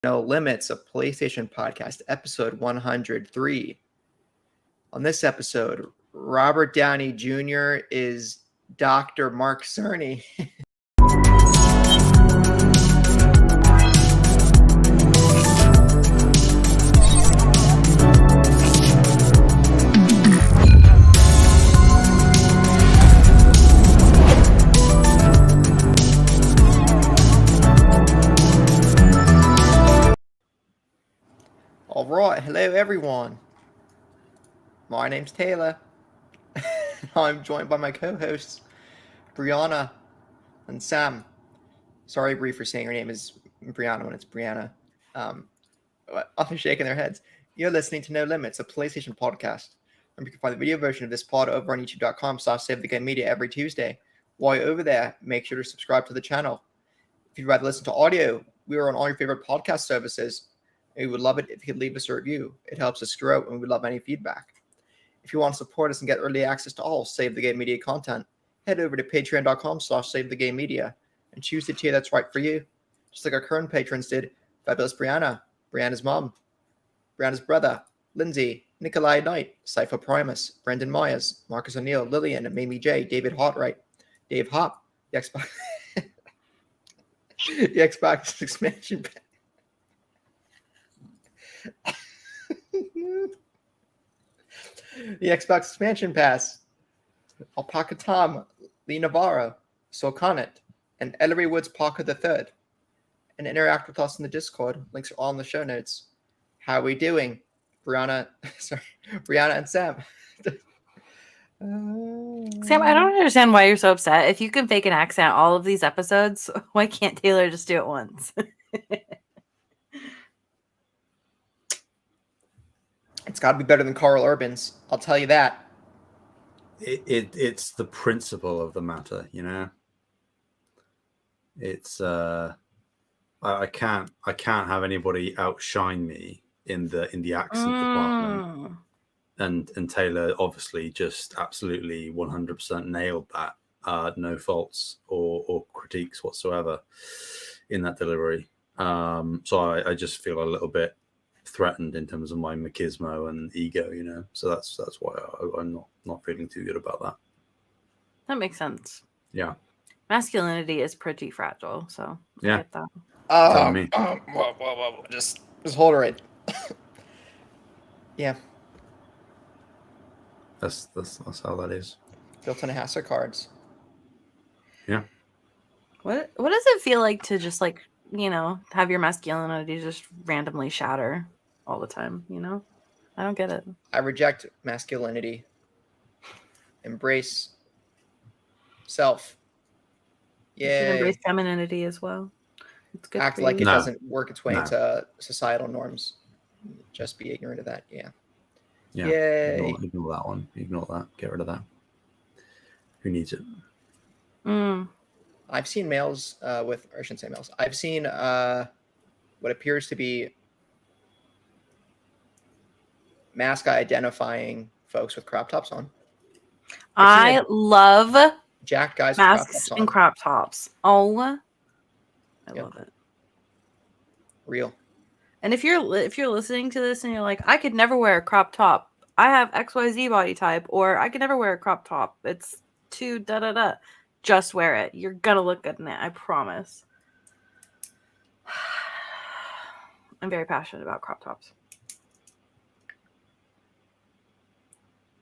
No Limits, a PlayStation podcast, episode 103. On this episode, Robert Downey Jr. is Dr. Mark Cerny. All right, hello everyone. My name's Taylor. I'm joined by my co-hosts, Brianna and Sam. Sorry, Bree, for saying her name is Brianna when it's Brianna. Often shaking their heads. You're listening to No Limits, a PlayStation podcast. And you can find the video version of this pod over on youtube.com/SaveTheGameMedia every Tuesday. While you're over there, make sure to subscribe to the channel. If you'd rather listen to audio, we are on all your favorite podcast services. We would love it if you could leave us a review. It helps us grow, and we would love any feedback. If you want to support us and get early access to all Save the Game Media content, head over to patreon.com/SaveTheGameMedia and choose the tier that's right for you. Just like our current patrons did: Fabulous Brianna, Brianna's mom, Brianna's brother, Lindsay, Nikolai Knight, Cypher Primus, Brendan Myers, Marcus O'Neill, Lillian, Mamie J, David Hartright, Dave Hop, the Xbox, the Xbox expansion pack. The Xbox expansion pass, Alpaca Tom, Lee Navarro, Solconit, and Ellery Woods Parker III. And interact with us in the Discord. Links are all in the show notes. How are we doing? Brianna and Sam. Sam, I don't understand why you're so upset. If you can fake an accent all of these episodes, why can't Taylor just do it once? It's got to be better than Carl Urban's. I'll tell you that. It's the principle of the matter, you know. It's I can't have anybody outshine me in the accent department. And Taylor obviously just absolutely 100% nailed that. No faults or critiques whatsoever in that delivery. So I just feel a little bit threatened in terms of my machismo and ego, you know. So that's why I'm not feeling too good about that. That makes sense. Yeah. Masculinity is pretty fragile, so yeah. I get that. Whoa. Just hold it right. Yeah. That's how that is. Built in a house of cards. Yeah. What does it feel like to just like, you know, have your masculinity just randomly shatter all the time, you know? I don't get it. I reject masculinity. Embrace self. Yeah. You should embrace femininity as well. It's good. Act like it doesn't work its way into societal norms. Just be ignorant of that. Yeah. Yeah. Yay. Ignore that one. Ignore that. Get rid of that. Who needs it? I've seen males or I shouldn't say males. I've seen what appears to be mascot identifying folks with crop tops on. I love jacked guys masks with and crop tops. Oh, I love it. Real. And if you're listening to this and you're like, I could never wear a crop top. I have XYZ body type, or I could never wear a crop top. It's too da-da-da. Just wear it. You're gonna look good in it. I promise. I'm very passionate about crop tops.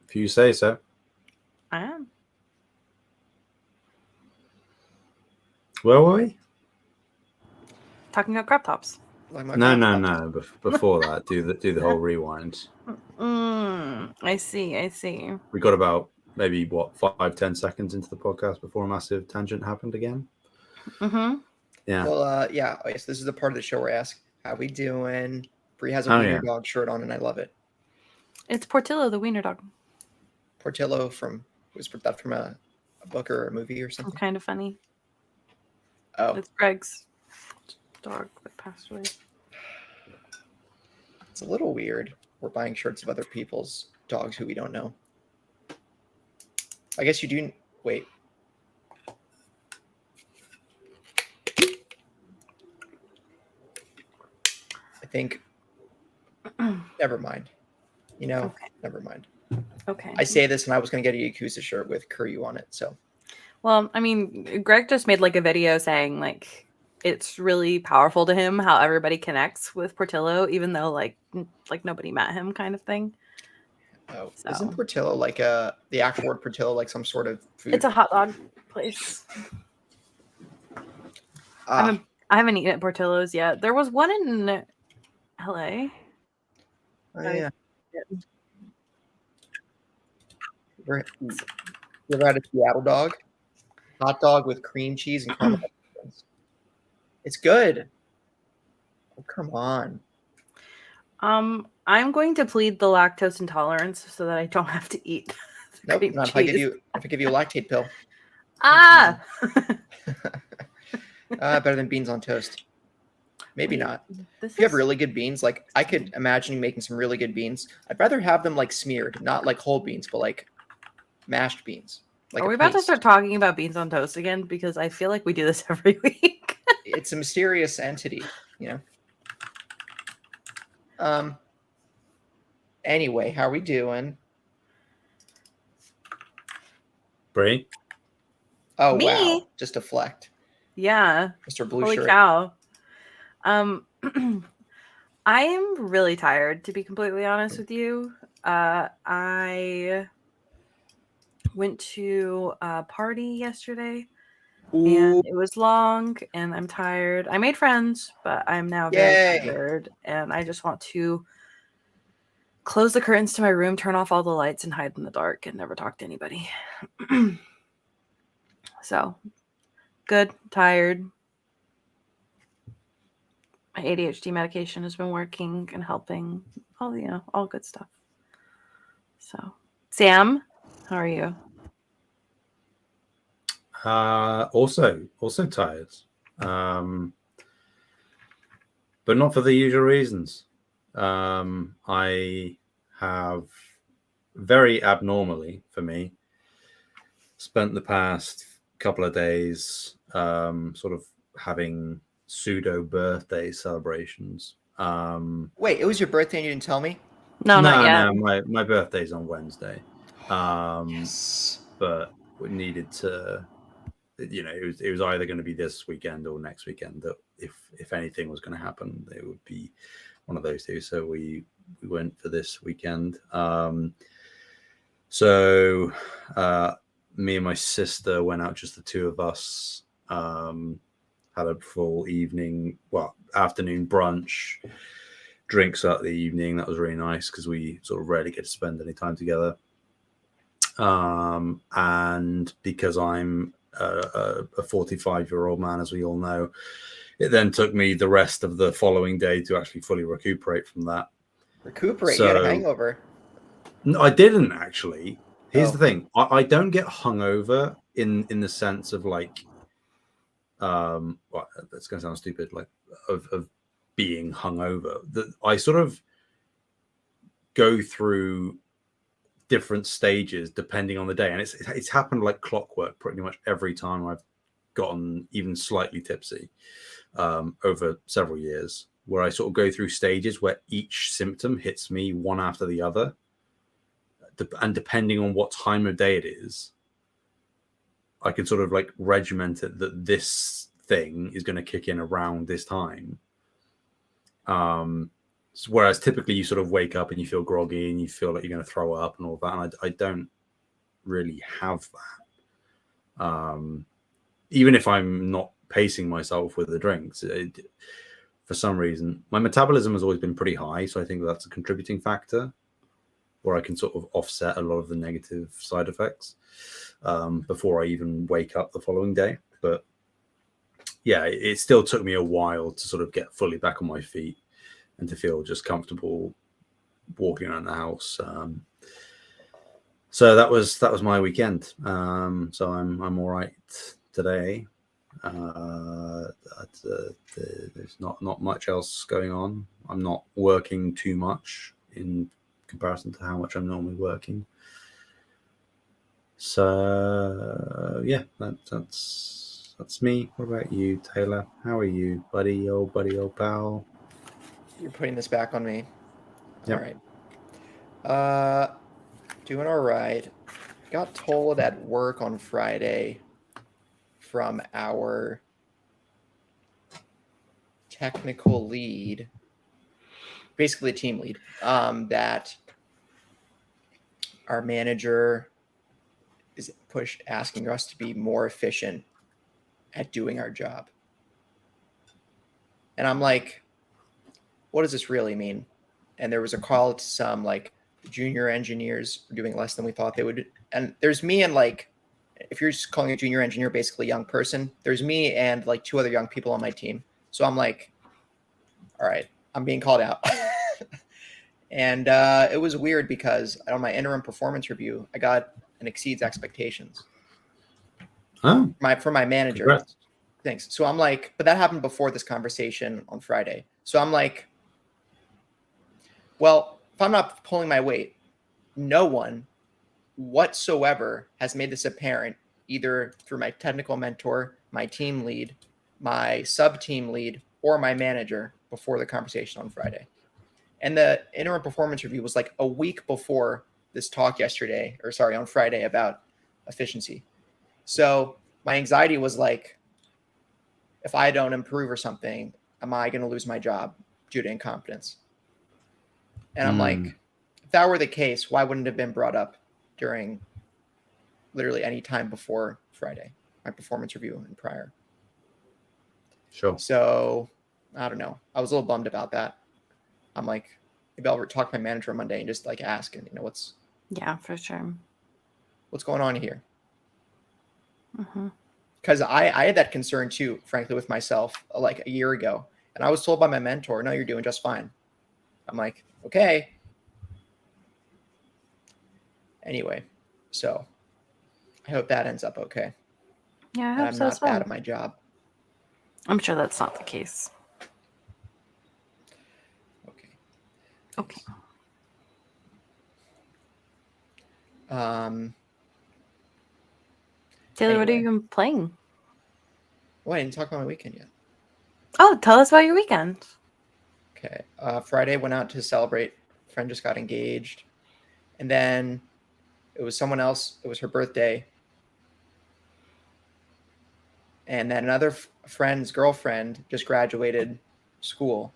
If you say so. I am. Where were we? Talking about crop tops. Like no. Before that, do the whole rewind. I see. We got about maybe 5-10 seconds into the podcast before a massive tangent happened again. Mm-hmm. Yeah. Well, yeah. Okay, so this is the part of the show where I ask, "How we doing?" Bree has a wiener dog shirt on, and I love it. It's Portillo, the wiener dog. Portillo was that from a book or a movie or something? Kind of funny. Oh, it's Greg's dog that passed away. It's a little weird. We're buying shirts of other people's dogs who we don't know. I guess you do. Wait. I think. Never mind. Okay. Never mind. Okay. I say this, and I was going to get a Yakuza shirt with Kiryu on it. So. Well, I mean, Greg just made like a video saying like it's really powerful to him how everybody connects with Portillo, even though like nobody met him, kind of thing. Oh, So. isn't Portillo like the actual word Portillo like some sort of food? It's a hot dog place. I haven't eaten at Portillo's yet. There was one in LA. Oh, yeah. You ever had a Seattle dog? Hot dog with cream cheese and caramel. It's good. Oh, come on. I'm going to plead the lactose intolerance so that I don't have to eat Nope. cream Not cheese. if I give you a lactate pill. Ah. Better than beans on toast. Maybe not. If you have really good beans, like I could imagine you making some really good beans. I'd rather have them like smeared, not like whole beans, but like mashed beans. Like Are we about to start talking about beans on toast again? Because I feel like we do this every week. It's a mysterious entity, Anyway, how are we doing? Bree? Oh, Me? wow. Just deflect. Yeah. Mr. Blue Holy Shirt. cow. I am really tired, to be completely honest with you. I went to a party yesterday. And it was long and I'm tired. I made friends, but I'm now very tired and I just want to close the curtains to my room, turn off all the lights and hide in the dark and never talk to anybody. So good, tired. My ADHD medication has been working and helping. All good stuff. So Sam, how are you? Also tired, but not for the usual reasons. I have very abnormally, for me, spent the past couple of days sort of having pseudo birthday celebrations. Wait, it was your birthday and you didn't tell me? No, not yet. No, my birthday's on Wednesday. Yes. But we needed to, it was either going to be this weekend or next weekend. That if anything was going to happen, it would be one of those two. So we went for this weekend. So me and my sister went out, just the two of us. Had a full afternoon brunch, drinks out the evening. That was really nice because we sort of rarely get to spend any time together. And because I'm a 45-year-old man, as we all know, it then took me the rest of the following day to actually fully recuperate from that. Recuperate? You had a hangover? No, I didn't actually. Here's the thing: I don't get hungover in the sense of like, that's going to sound stupid, like of being hungover. That I sort of go through different stages depending on the day, and it's happened like clockwork pretty much every time I've gotten even slightly tipsy over several years, where I sort of go through stages where each symptom hits me one after the other, and depending on what time of day it is, I can sort of like regiment it that this thing is going to kick in around this time. Whereas typically you sort of wake up and you feel groggy and you feel like you're going to throw up and all that. And I don't really have that. Even if I'm not pacing myself with the drinks, for some reason, my metabolism has always been pretty high. So I think that's a contributing factor where I can sort of offset a lot of the negative side effects before I even wake up the following day. But yeah, it still took me a while to sort of get fully back on my feet and to feel just comfortable walking around the house. So that was my weekend. So I'm all right today. There's not much else going on. I'm not working too much in comparison to how much I'm normally working. So yeah, that's me. What about you, Taylor? How are you, buddy, old pal? You're putting this back on me. Yep. All right. Doing all right. Got told at work on Friday from our technical lead, basically team lead, that our manager is asking us to be more efficient at doing our job. And I'm like, what does this really mean? And there was a call to some like junior engineers doing less than we thought they would. And there's me and like, if you're just calling a junior engineer basically a young person, there's me and like 2 other young people on my team. So I'm like, all right, I'm being called out. And it was weird because on my interim performance review, I got an exceeds expectations. Oh, For my manager. congrats. Thanks. So I'm like, but that happened before this conversation on Friday. So I'm like, well, if I'm not pulling my weight, no one whatsoever has made this apparent, either through my technical mentor, my team lead, my sub team lead, or my manager before the conversation on Friday. And the interim performance review was like a week before this talk on Friday about efficiency. So my anxiety was like, if I don't improve or something, am I going to lose my job due to incompetence? And I'm like, if that were the case, why wouldn't it have been brought up during literally any time before Friday, my performance review and prior? Sure. So I don't know. I was a little bummed about that. I'm like, maybe I'll talk to my manager on Monday and just like ask, and what's for sure. What's going on here? Mm-hmm. Because I had that concern too, frankly, with myself like a year ago. And I was told by my mentor, no, you're doing just fine. I'm like, okay. Anyway, so I hope that ends up okay. Yeah, I And hope I'm so not as well. bad at my job. I'm sure that's not the case. Okay. Okay. Taylor, what have you been playing? Well, I didn't talk about my weekend yet. Oh, tell us about your weekend. Okay. Friday, went out to celebrate. Friend just got engaged. And then it was someone else. It was her birthday. And then another friend's girlfriend just graduated school.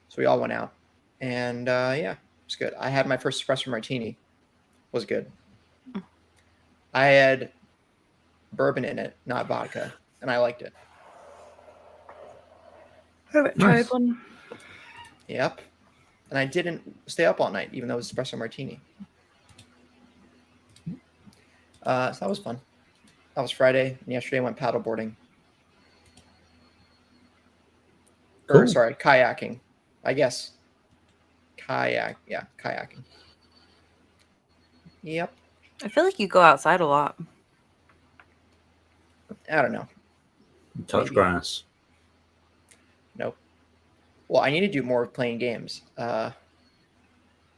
So we all went out. And yeah, it was good. I had my first espresso martini. It was good. I had bourbon in it, not vodka. And I liked it. I haven't tried one. Yep. And I didn't stay up all night, even though it was espresso martini. So that was fun. That was Friday. And yesterday I went paddleboarding. Cool. Or sorry, kayaking. I guess. Kayaking. Yep. I feel like you go outside a lot. I don't know. Touch Maybe. grass. Nope. Well, I need to do more of playing games,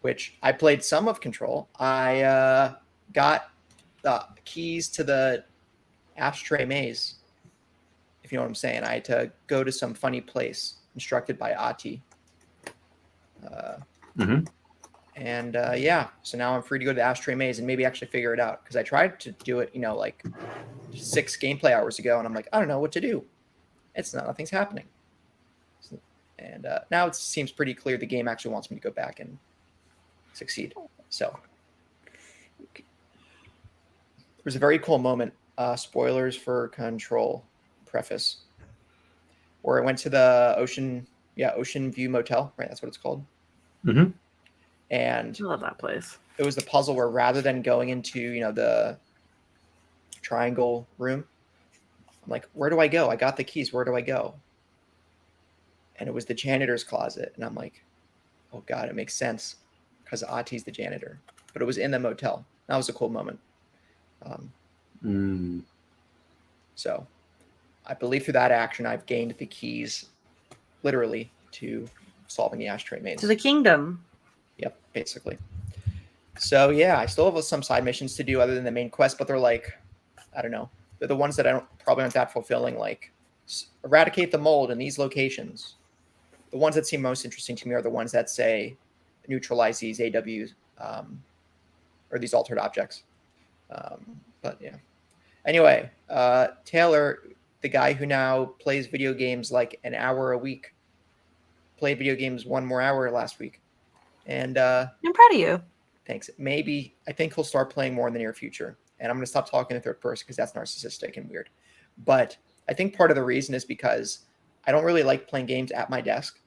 which I played some of Control. I got the keys to the ashtray maze, if you know what I'm saying. I had to go to some funny place instructed by Ati. And yeah, so now I'm free to go to the ashtray maze and maybe actually figure it out, because I tried to do it, like 6 gameplay hours ago, and I'm like, I don't know what to do. Nothing's happening. And now it seems pretty clear the game actually wants me to go back and succeed. So there's a very cool moment, spoilers for Control preface, where I went to the Ocean View Motel, right? That's what it's called. Mm-hmm. And I love that place. It was the puzzle where rather than going into, the triangle room, I'm like, where do I go? I got the keys. Where do I go? And it was the janitor's closet. And I'm like, oh God, it makes sense because Ati's the janitor. But it was in the motel. That was a cool moment. So I believe through that action, I've gained the keys literally to solving the ashtray maze. To the kingdom. Yep, basically. So yeah, I still have some side missions to do other than the main quest, but they're like, I don't know. They're the ones that probably aren't that fulfilling, like eradicate the mold in these locations. the ones that seem most interesting to me are the ones that say neutralize these AWs or these altered objects. But yeah. Anyway, Taylor, the guy who now plays video games like an hour a week, played video games 1 more hour last week. And I'm proud of you. thanks. Maybe I think he'll start playing more in the near future. And I'm going to stop talking in third person because that's narcissistic and weird. But I think part of the reason is because I don't really like playing games at my desk.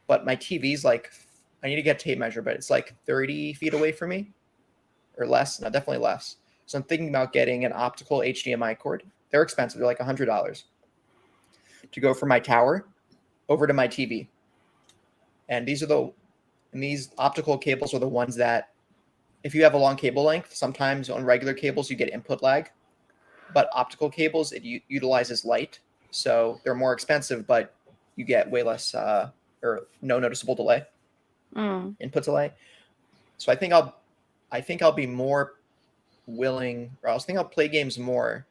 But my TV's like, I need to get a tape measure, but it's like 30 feet away from me or less. No, definitely less. So I'm thinking about getting an optical HDMI cord. They're expensive. They're like $100 to go from my tower over to my TV. And these optical cables are the ones that, if you have a long cable length, sometimes on regular cables you get input lag. But optical cables, it utilizes light. So they're more expensive, but you get way less or no noticeable delay, input delay. So I think I'll be more willing, or I was thinking I'll play games more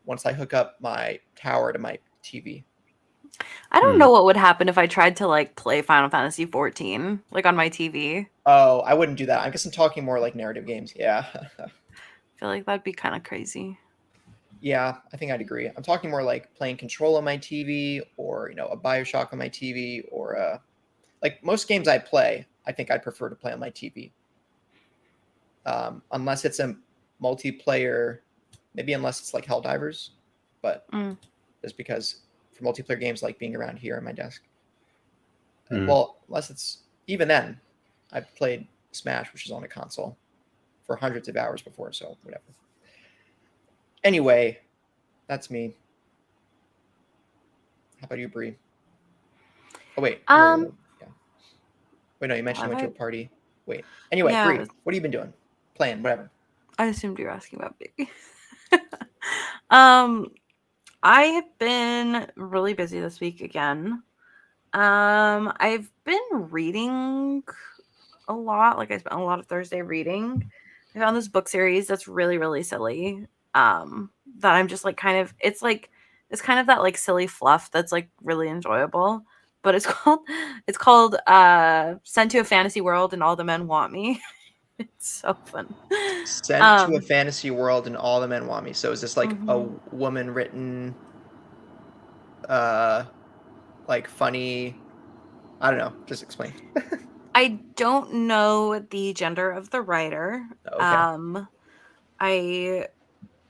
once I hook up my tower to my TV. I don't know what would happen if I tried to like play Final Fantasy 14 like on my TV. Oh, I wouldn't do that. I guess I'm talking more like narrative games. Yeah. I feel like that'd be kind of crazy. Yeah, I think I'd agree. I'm talking more like playing Control on my TV, or a BioShock on my TV, or like most games I play, I think I'd prefer to play on my TV. Unless it's a multiplayer, maybe unless it's like Helldivers, but just because for multiplayer games, like being around here on my desk. Well, unless it's, even then, I've played Smash, which is on a console, for hundreds of hours before, so whatever. Anyway, that's me. How about you, Bree? Oh, wait. Yeah. Wait, no, you mentioned you went to a party. Wait. Anyway, Yeah. Bree, what have you been doing? Playing, whatever. I assumed you were asking about Biggie. I have been really busy this week again. I've been reading a lot. Like I spent a lot of Thursday reading. I found this book series that's really, really silly. That I'm just like it's kind of that like silly fluff that's like really enjoyable. But it's called Sent to a Fantasy World and All the Men Want Me. It's so fun. Sent to a fantasy world and all the men want me. So is this like a woman written like funny, I don't know, just explain. I don't know the gender of the writer. Okay.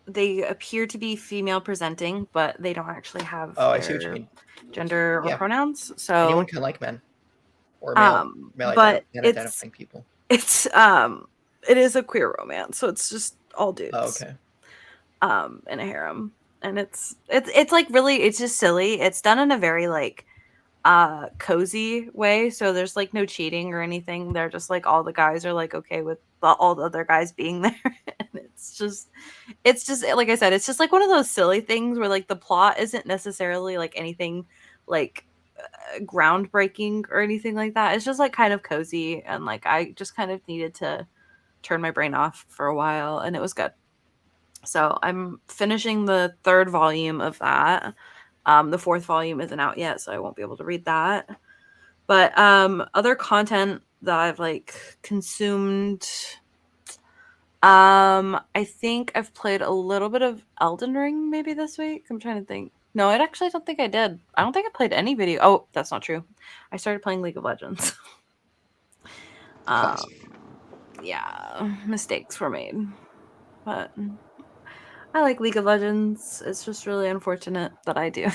They appear to be female presenting, but they don't actually have I see what you their mean. gender or Yeah. pronouns. So anyone can like men or male but identifying people. It is a queer romance, so it's just all dudes. Okay. In a harem. And it's like really, it's just silly. It's done in a very like cozy way, so there's like no cheating or anything. They're just like all the guys are like okay with all the other guys being there. And it's just like I said, it's just like one of those silly things where like the plot isn't necessarily like anything like groundbreaking or anything like that. It's just like kind of cozy, and like I just kind of needed to turn my brain off for a while, and it was good. So I'm finishing the 3rd volume of that. The 4th volume isn't out yet, so I won't be able to read that. But other content that I've like consumed, I think I've played a little bit of Elden Ring maybe this week. I'm trying to think. No, I actually don't think I did. I don't think I played any video. Oh, that's not true. I started playing League of Legends. Yeah, mistakes were made. But I like League of Legends. It's just really unfortunate that I do.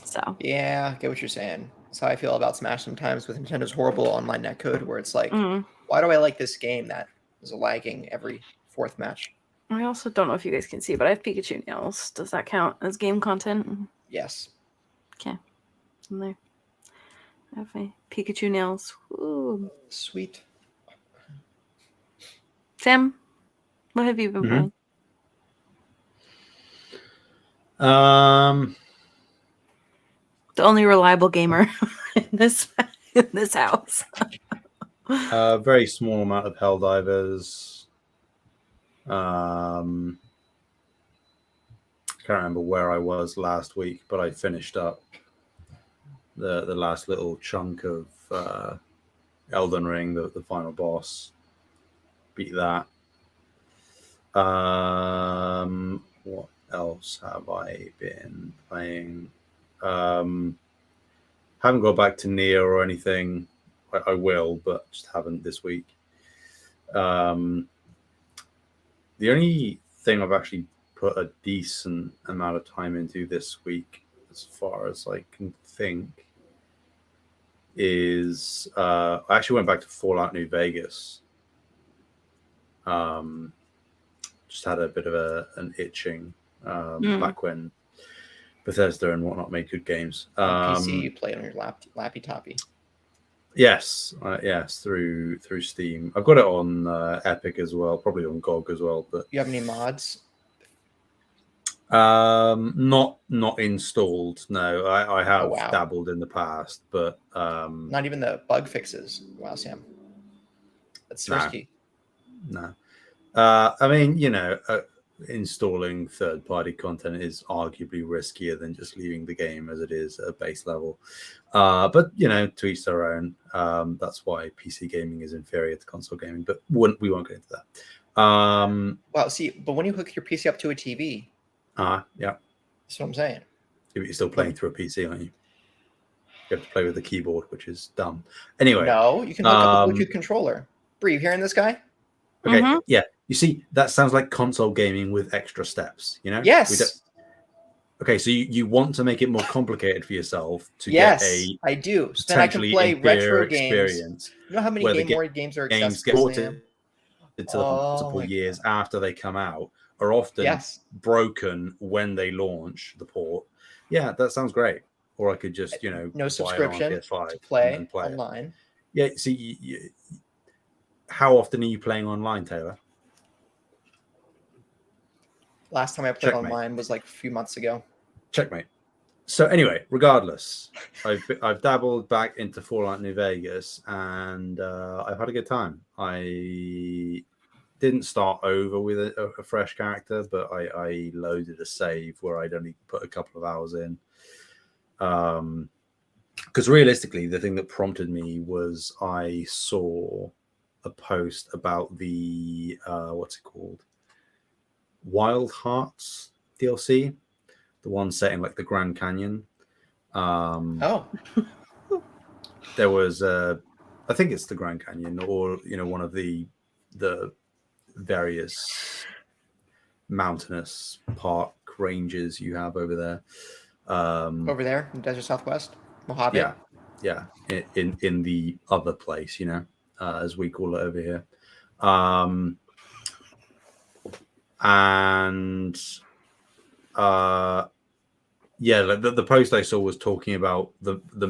So. Yeah, I get what you're saying. That's how I feel about Smash sometimes with Nintendo's horrible online netcode, where it's like, why do I like this game that is lagging every 4th match? I also don't know if you guys can see, but I have Pikachu nails. Does that count as game content? Yes. Okay. In there. I have my Pikachu nails. Ooh. Sweet. Sam, what have you been playing? The only reliable gamer in this house. A very small amount of Helldivers. I can't remember where I was last week, but I finished up the last little chunk of Elden Ring, the final boss. Beat that. What else have I been playing? Haven't got back to Nier or anything. I will, but just haven't this week. The only thing I've actually put a decent amount of time into this week, as far as I can think, is I actually went back to Fallout New Vegas. Just had a bit of an itching back when Bethesda and whatnot made good games. PC, you play on your lappy toppy. Yes, through Steam. I've got it on Epic as well, probably on GOG as well. But You have any mods? Not installed. No, I have dabbled in the past, but not even the bug fixes. Wow, Sam, that's risky. No. I mean, installing third-party content is arguably riskier than just leaving the game as it is at base level. But to each their own. That's why PC gaming is inferior to console gaming. But we won't get into that. Well, see, but when you hook your PC up to a TV, yeah, that's what I'm saying. You're still playing through a PC, aren't you? You have to play with the keyboard, which is dumb. Anyway, no, you can hook up a Bluetooth controller. Bree, you hearing this guy? Okay, yeah. You see, that sounds like console gaming with extra steps, Yes. Okay, so you want to make it more complicated for yourself to get a I do. So then I can play retro experience. Games. You know how many games are games get ported to multiple years after they come out, are often broken when they launch the port. Yeah, that sounds great. Or I could just, no subscription to play online. Yeah, see, how often are you playing online, Taylor? Last time I played online was like a few months ago. Checkmate. So anyway, regardless, I've dabbled back into Fallout New Vegas, and I've had a good time. I didn't start over with a fresh character, but I loaded a save where I'd only put a couple of hours in. Because realistically, the thing that prompted me was I saw a post about the what's it called? Wild Hearts DLC, the one set in like the Grand Canyon. There was I think it's the Grand Canyon, or one of the various mountainous park ranges you have over there. Over there in Desert Southwest, Mojave. Yeah, in the other place, as we call it over here. And the post I saw was talking about one of the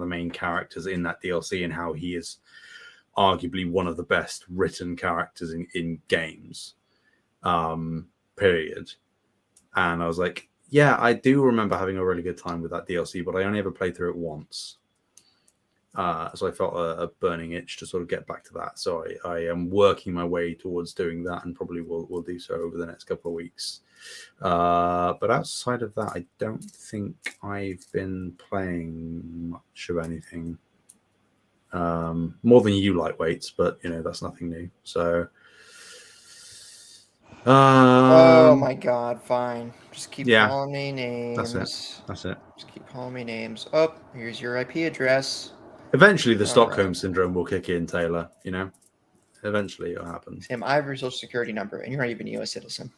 main characters in that DLC and how he is arguably one of the best written characters in games, period. And I was like, yeah, I do remember having a really good time with that DLC, but I only ever played through it once. So I felt a burning itch to sort of get back to that. So I am working my way towards doing that, and probably will do so over the next couple of weeks. But outside of that, I don't think I've been playing much of anything. More than you, lightweights, but that's nothing new. So oh my god, fine. Just keep calling me names. That's it. Just keep calling me names. Oh, here's your IP address. Eventually the Stockholm syndrome will kick in, Taylor. Eventually it'll happen. Sam, I have your social security number, and you're not even a U.S. citizen.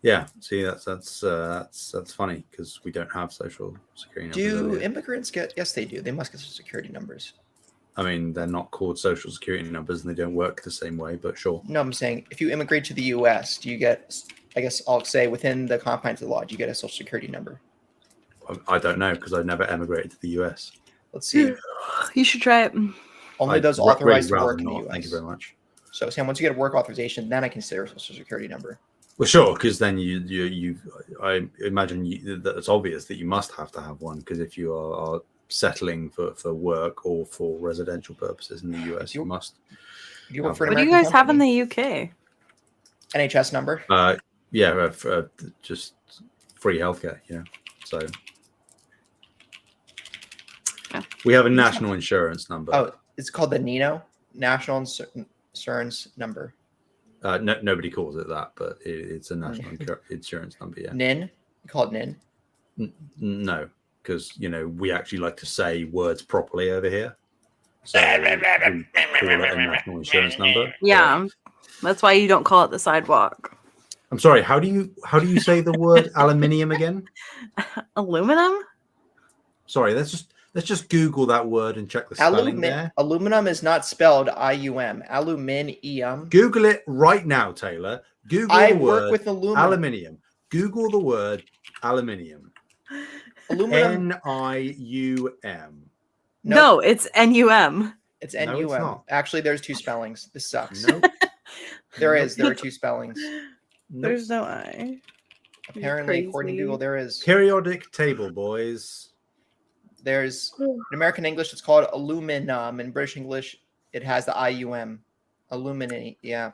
Yeah, see, that's funny because we don't have social security numbers. Do immigrants get? Yes, they do. They must get social security numbers. I mean, they're not called social security numbers, and they don't work the same way. But sure. No, I'm saying if you immigrate to the U.S., do you get? I guess I'll say within the confines of the law, do you get a social security number? I don't know because I've never emigrated to the U.S. Let's see. You should try it. Only those authorized to work in the U.S. Thank you very much. So, Sam, once you get a work authorization, then I consider a social security number. Well, sure, because then I imagine that it's obvious that you must have to have one, because if you are settling for work or for residential purposes in the US, you must. You work for what do you guys have in the UK? NHS number? Just free healthcare, So We have a national insurance number. Oh, it's called the Nino National Insurance Number. No, nobody calls it that, but it's a national insurance number. Yeah. NIN. You call it NIN. No, because we actually like to say words properly over here. So we call it a national insurance number. Yeah, that's why you don't call it the sidewalk. I'm sorry. How do you say the word aluminium again? Aluminum? Sorry, let's just Google that word and check the spelling there. Aluminum is not spelled I-U-M. Aluminium. Google it right now, Taylor. Google I the work word with aluminum. aluminium. Google the word aluminium. Aluminum. N-I-U-M. No, it's N-U-M. It's No, it's N-U-M. not. Actually, there's two spellings. This sucks. Nope. There are two spellings. There's no I. Apparently, according to Google, there is. Periodic table, boys. There's in American English, it's called aluminum. In British English, it has the I-U-M. Aluminate, yeah.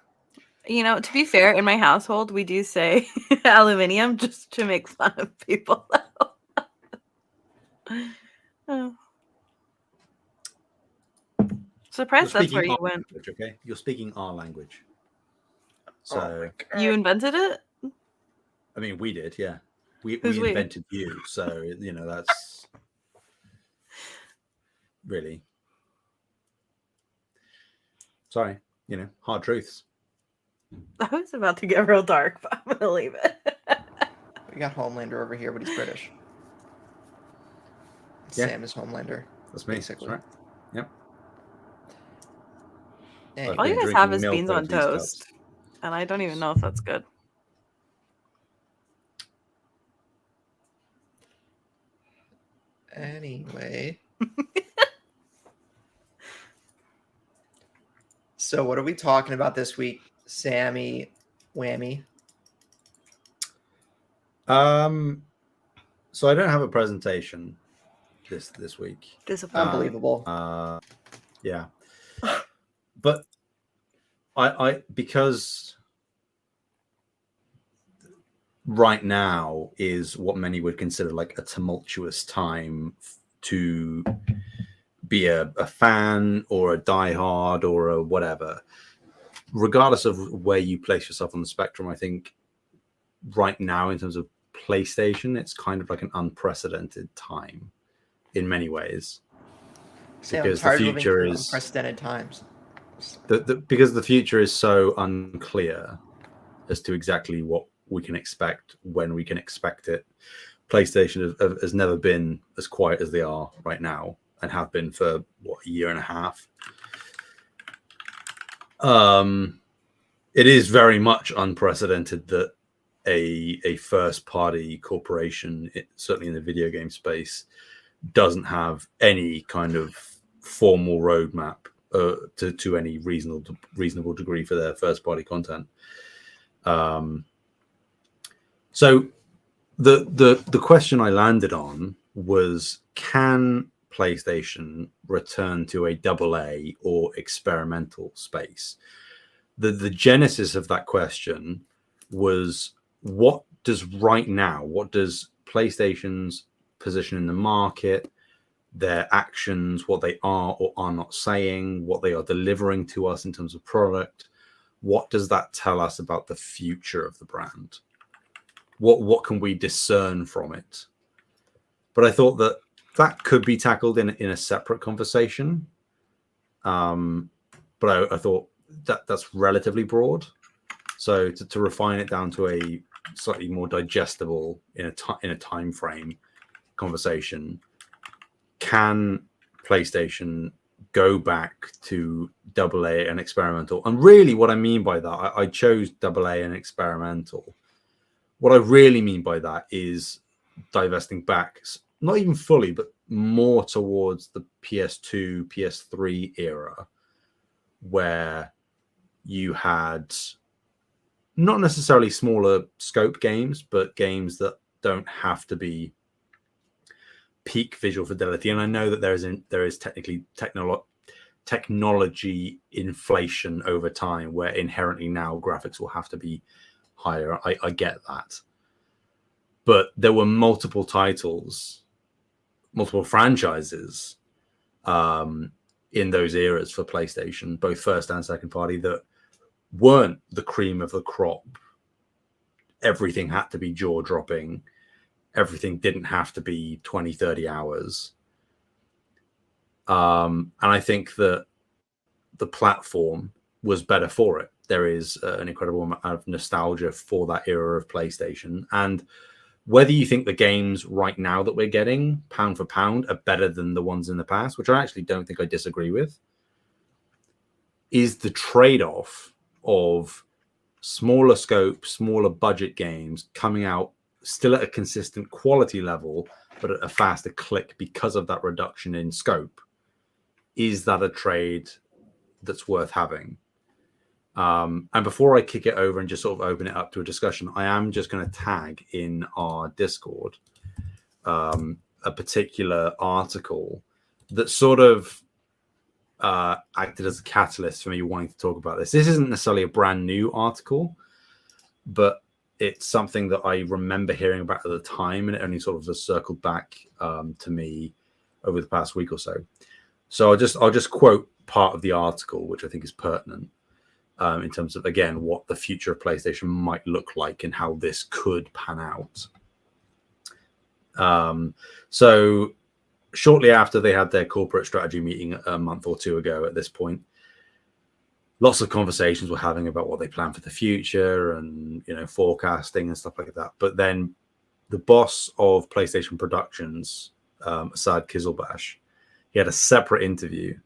To be fair, in my household, we do say aluminium just to make fun of people. Oh. Surprised that's where you went. Language, okay, you're speaking our language. So You invented it? I mean, we did, yeah. We Who's we? invented you, so that's really sorry. Hard truths. I was about to get real dark, but I'm gonna leave it. We got Homelander over here, but he's British. Yeah. Sam is Homelander. That's me. Basically. That's right. Yep. Anyway. All you guys have is beans on toast, and I don't even know if that's good. Anyway. So what are we talking about this week, Sammy Whammy? So I don't have a presentation this week. Disappointing. Unbelievable. Yeah. But I because right now is what many would consider like a tumultuous time to be a fan or a diehard or a whatever. Regardless of where you place yourself on the spectrum, I think right now in terms of PlayStation, it's kind of like an unprecedented time in many ways. Because the future is unprecedented times. Because the future is so unclear as to exactly what we can expect, when we can expect it. PlayStation has never been as quiet as they are right now, and have been for a year and a half. It is very much unprecedented that a first party corporation, certainly in the video game space, doesn't have any kind of formal roadmap to any reasonable degree for their first party content. So the question I landed on was, can PlayStation return to a AA or experimental space? The genesis of that question was, what does PlayStation's position in the market, their actions, what they are or are not saying, what they are delivering to us in terms of product, what does that tell us about the future of the brand? What can we discern from it? But I thought that could be tackled in a separate conversation. But I thought that's relatively broad. So to refine it down to a slightly more digestible in a time frame conversation, can PlayStation go back to AA and experimental? And really what I mean by that, I chose AA and experimental. What I really mean by that is divesting back, not even fully, but more towards the PS2, PS3 era, where you had not necessarily smaller scope games, but games that don't have to be peak visual fidelity. And I know that there is technically technology inflation over time, where inherently now graphics will have to be higher. I get that. But there were multiple titles, multiple franchises in those eras for PlayStation, both first and second party, that weren't the cream of the crop. Everything had to be jaw dropping. Everything didn't have to be 20, 30 hours. And I think that the platform was better for it. There is an incredible amount of nostalgia for that era of PlayStation. And whether you think the games right now that we're getting, pound for pound, are better than the ones in the past, which I actually don't think I disagree with, is the trade-off of smaller scope, smaller budget games coming out still at a consistent quality level, but at a faster click because of that reduction in scope. Is that a trade that's worth having? And before I kick it over and just sort of open it up to a discussion, I am just going to tag in our Discord a particular article that sort of acted as a catalyst for me wanting to talk about this. This isn't necessarily a brand new article, but it's something that I remember hearing about at the time, and it only sort of just circled back to me over the past week or so. So I'll just quote part of the article, which I think is pertinent in terms of, again, what the future of PlayStation might look like and how this could pan out. So shortly after they had their corporate strategy meeting a month or two ago at this point, lots of conversations were having about what they plan for the future and, you know, forecasting and stuff like that. But then the boss of PlayStation Productions, Asad Kizilbash, he had a separate interview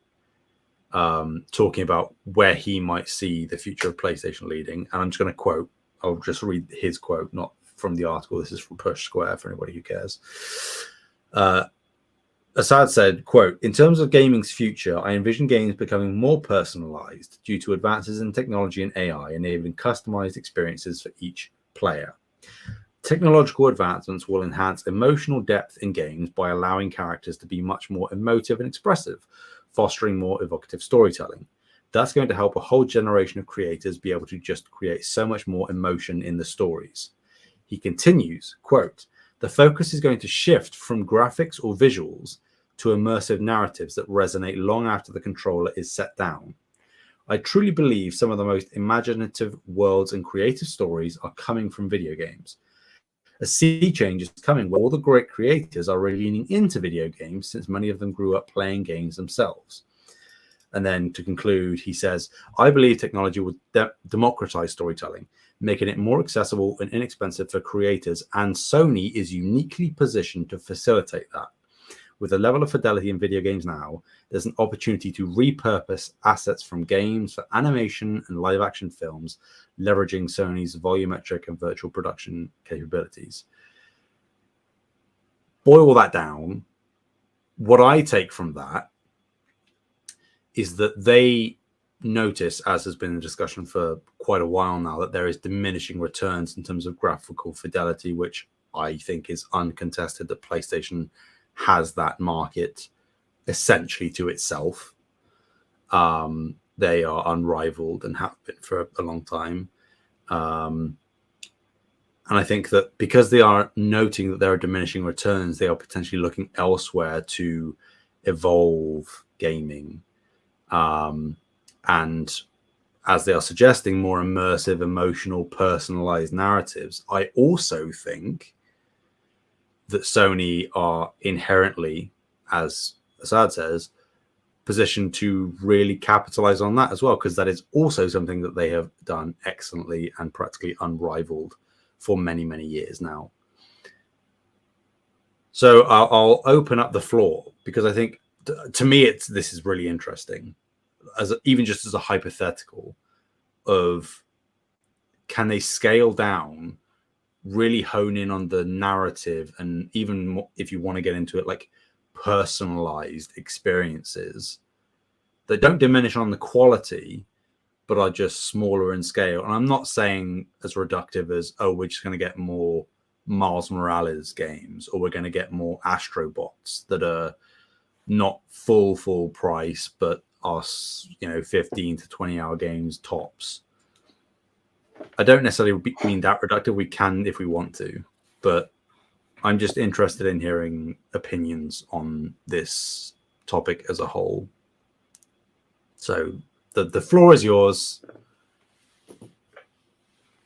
talking about where he might see the future of PlayStation leading. And I'm just going to quote, I'll just read his quote, not from the article. This is from Push Square for anybody who cares. Assad said, quote, "In terms of gaming's future, I envision games becoming more personalized due to advances in technology and AI, enabling customized experiences for each player. Technological advancements will enhance emotional depth in games by allowing characters to be much more emotive and expressive, fostering more evocative storytelling. That's going to help a whole generation of creators be able to just create so much more emotion in the stories." He continues, quote, "The focus is going to shift from graphics or visuals to immersive narratives that resonate long after the controller is set down. I truly believe some of the most imaginative worlds and creative stories are coming from video games. A sea change is coming where all the great creators are really leaning into video games since many of them grew up playing games themselves." And then to conclude, he says, "I believe technology will democratize storytelling, making it more accessible and inexpensive for creators, and Sony is uniquely positioned to facilitate that. With the level of fidelity in video games now, there's an opportunity to repurpose assets from games for animation and live action films, leveraging Sony's volumetric and virtual production capabilities." Boil that down. What I take from that is that they notice, as has been a discussion for quite a while now, that there is diminishing returns in terms of graphical fidelity, which I think is uncontested, that PlayStation has that market essentially to itself. They are unrivaled and have been for a long time. And I think that because they are noting that there are diminishing returns, they are potentially looking elsewhere to evolve gaming. And as they are suggesting, more immersive, emotional, personalized narratives. I also think that Sony are inherently, as Assad says, positioned to really capitalize on that as well, because that is also something that they have done excellently and practically unrivaled for many, many years now. So I'll open up the floor, because I think, to me, this is really interesting, even just as a hypothetical of, can they scale down, really hone in on the narrative, and even more, if you want to get into it, like personalized experiences that don't diminish on the quality, but are just smaller in scale. And I'm not saying as reductive as, oh, we're just going to get more Miles Morales games, or we're going to get more Astrobots that are not full price, but are, 15 to 20 hour games tops. I don't necessarily mean that reductive. We can if we want to, but I'm just interested in hearing opinions on this topic as a whole. So the floor is yours.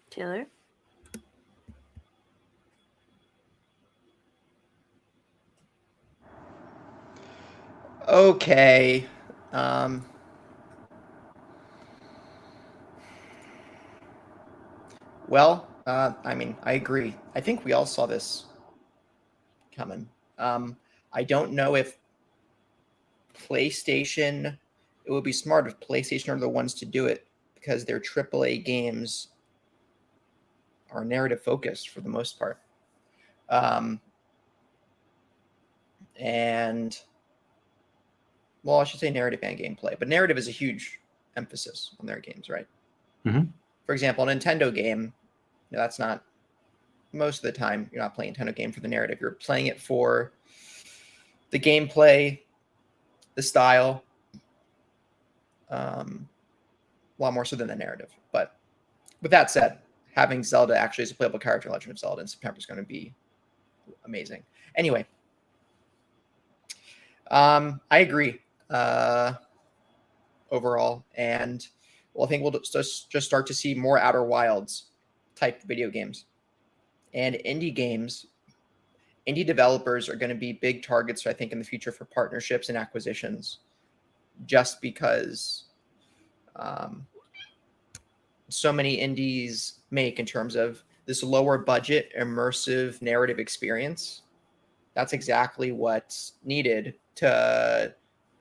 Taylor? Okay. Well, I mean, I agree. I think we all saw this coming. I don't know if PlayStation, it would be smart if PlayStation are the ones to do it because their AAA games are narrative focused for the most part. And, well, I should say narrative and gameplay, but narrative is a huge emphasis on their games, right? Mhm. For example, a Nintendo game, that's not, most of the time, you're not playing a Nintendo game for the narrative. You're playing it for the gameplay, the style, a lot more so than the narrative. But with that said, having Zelda actually as a playable character in Legend of Zelda in September is going to be amazing. Anyway, I agree overall, and well, I think we'll just start to see more Outer Wilds type video games and indie games. Indie developers are going to be big targets, I think, in the future for partnerships and acquisitions, just because so many indies make in terms of this lower budget, immersive narrative experience. That's exactly what's needed to,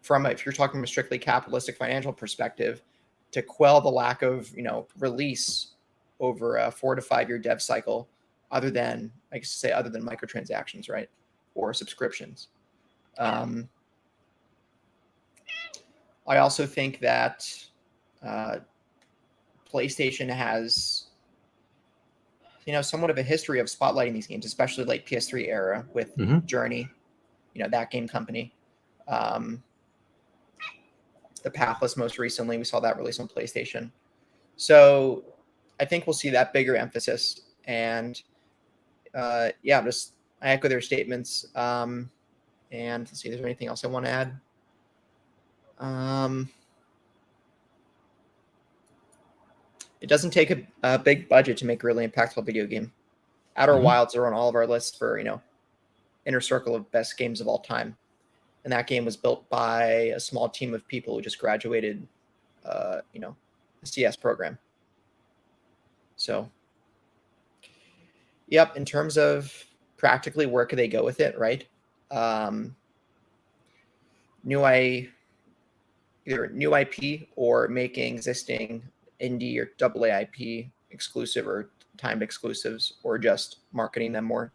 from if you're talking from a strictly capitalistic financial perspective, to quell the lack of release over a 4 to 5 year dev cycle, other than other than microtransactions, right, or subscriptions. I also think that PlayStation has somewhat of a history of spotlighting these games, especially like PS3 era with Journey, that game company. The Pathless most recently, we saw that release on PlayStation. So I think we'll see that bigger emphasis. And just I echo their statements. And let's see, is there anything else I want to add? It doesn't take a big budget to make a really impactful video game. Outer Wilds are on all of our lists for, inner circle of best games of all time. And that game was built by a small team of people who just graduated, the CS program. So, yep, in terms of practically where could they go with it, right? Either new IP or making existing indie or AA IP exclusive or timed exclusives, or just marketing them more.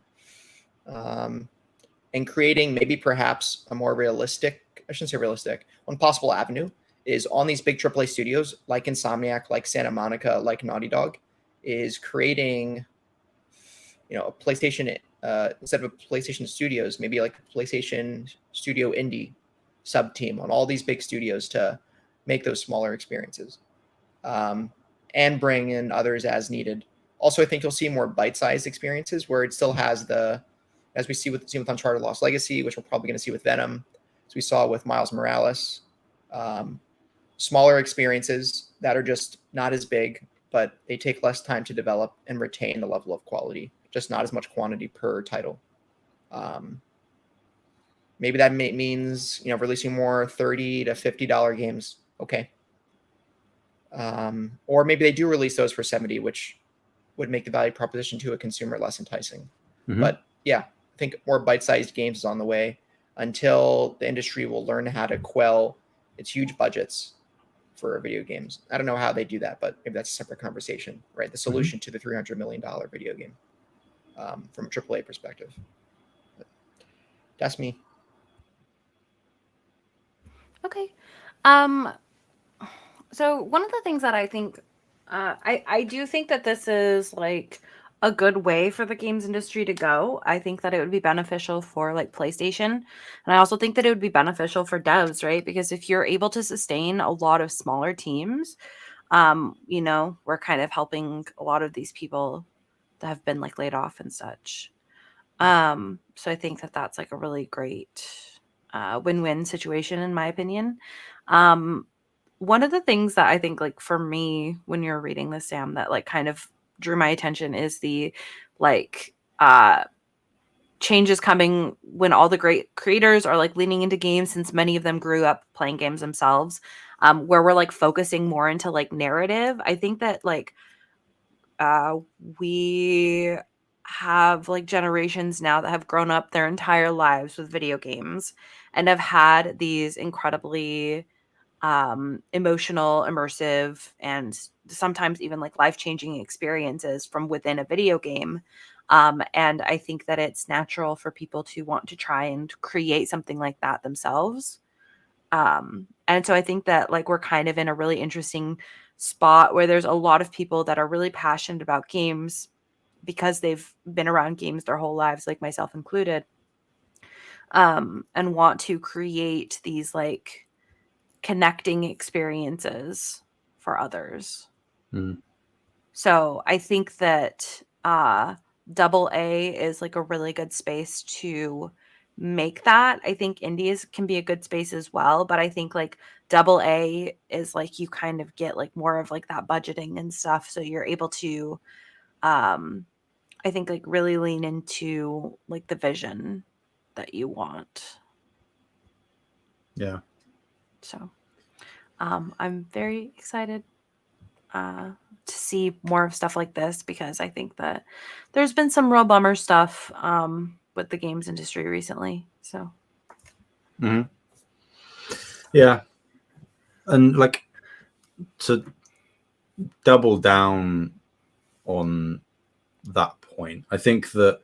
And creating maybe perhaps a more realistic, I shouldn't say realistic, one possible avenue is on these big AAA studios like Insomniac, like Santa Monica, like Naughty Dog, is creating, a PlayStation, instead of PlayStation Studios, maybe like a PlayStation Studio Indie sub team on all these big studios to make those smaller experiences, and bring in others as needed. Also, I think you'll see more bite-sized experiences where it still has as we see with Uncharted Lost Legacy, which we're probably going to see with Venom, as we saw with Miles Morales, smaller experiences that are just not as big, but they take less time to develop and retain the level of quality, just not as much quantity per title. Maybe that means, releasing more $30 to $50 games. Okay. Or maybe they do release those for $70, which would make the value proposition to a consumer less enticing. But yeah, I think more bite-sized games is on the way until the industry will learn how to quell its huge budgets for video games. I don't know how they do that, but maybe that's a separate conversation, right? The solution to the $300 million video game, from a AAA perspective. But that's me. Okay. So one of the things that I think, I do think that this is like a good way for the games industry to go. I think that it would be beneficial for like PlayStation. And I also think that it would be beneficial for devs, right? Because if you're able to sustain a lot of smaller teams, we're kind of helping a lot of these people that have been like laid off and such. So I think that that's like a really great win-win situation, in my opinion. One of the things that I think, like, for me, when you're reading this, Sam, that like kind of drew my attention is the like changes coming when all the great creators are like leaning into games, since many of them grew up playing games themselves, where we're like focusing more into like narrative. I think that like we have like generations now that have grown up their entire lives with video games and have had these incredibly emotional, immersive, and sometimes even like life-changing experiences from within a video game. And I think that it's natural for people to want to try and create something like that themselves. And so I think that like we're kind of in a really interesting spot where there's a lot of people that are really passionate about games because they've been around games their whole lives, like myself included, and want to create these like connecting experiences for others. Mm. So I think that double A is like a really good space to make that. I think indies can be a good space as well, but I think like double A is like you kind of get like more of like that budgeting and stuff, so you're able to um I think like really lean into like the vision that you want. Yeah. So I'm very excited to see more of stuff like this, because I think that there's been some real bummer stuff with the games industry recently. So, Mm-hmm. Yeah. And like to double down on that point, I think that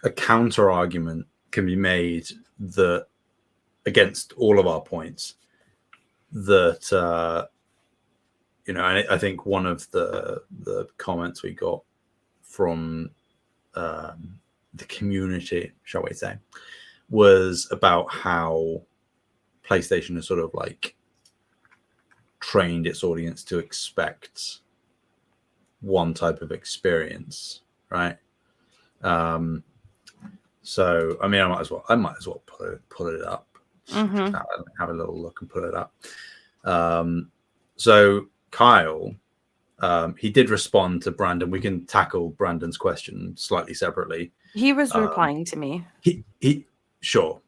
a counter argument can be made that against all of our points that and I think one of the comments we got from the community, shall we say, was about how PlayStation has sort of like trained its audience to expect one type of experience, right? So I mean, I might as well pull it up, have a little look and pull it up. So Kyle, he did respond to Brandon. We can tackle Brandon's question slightly separately. he was replying to me. He sure.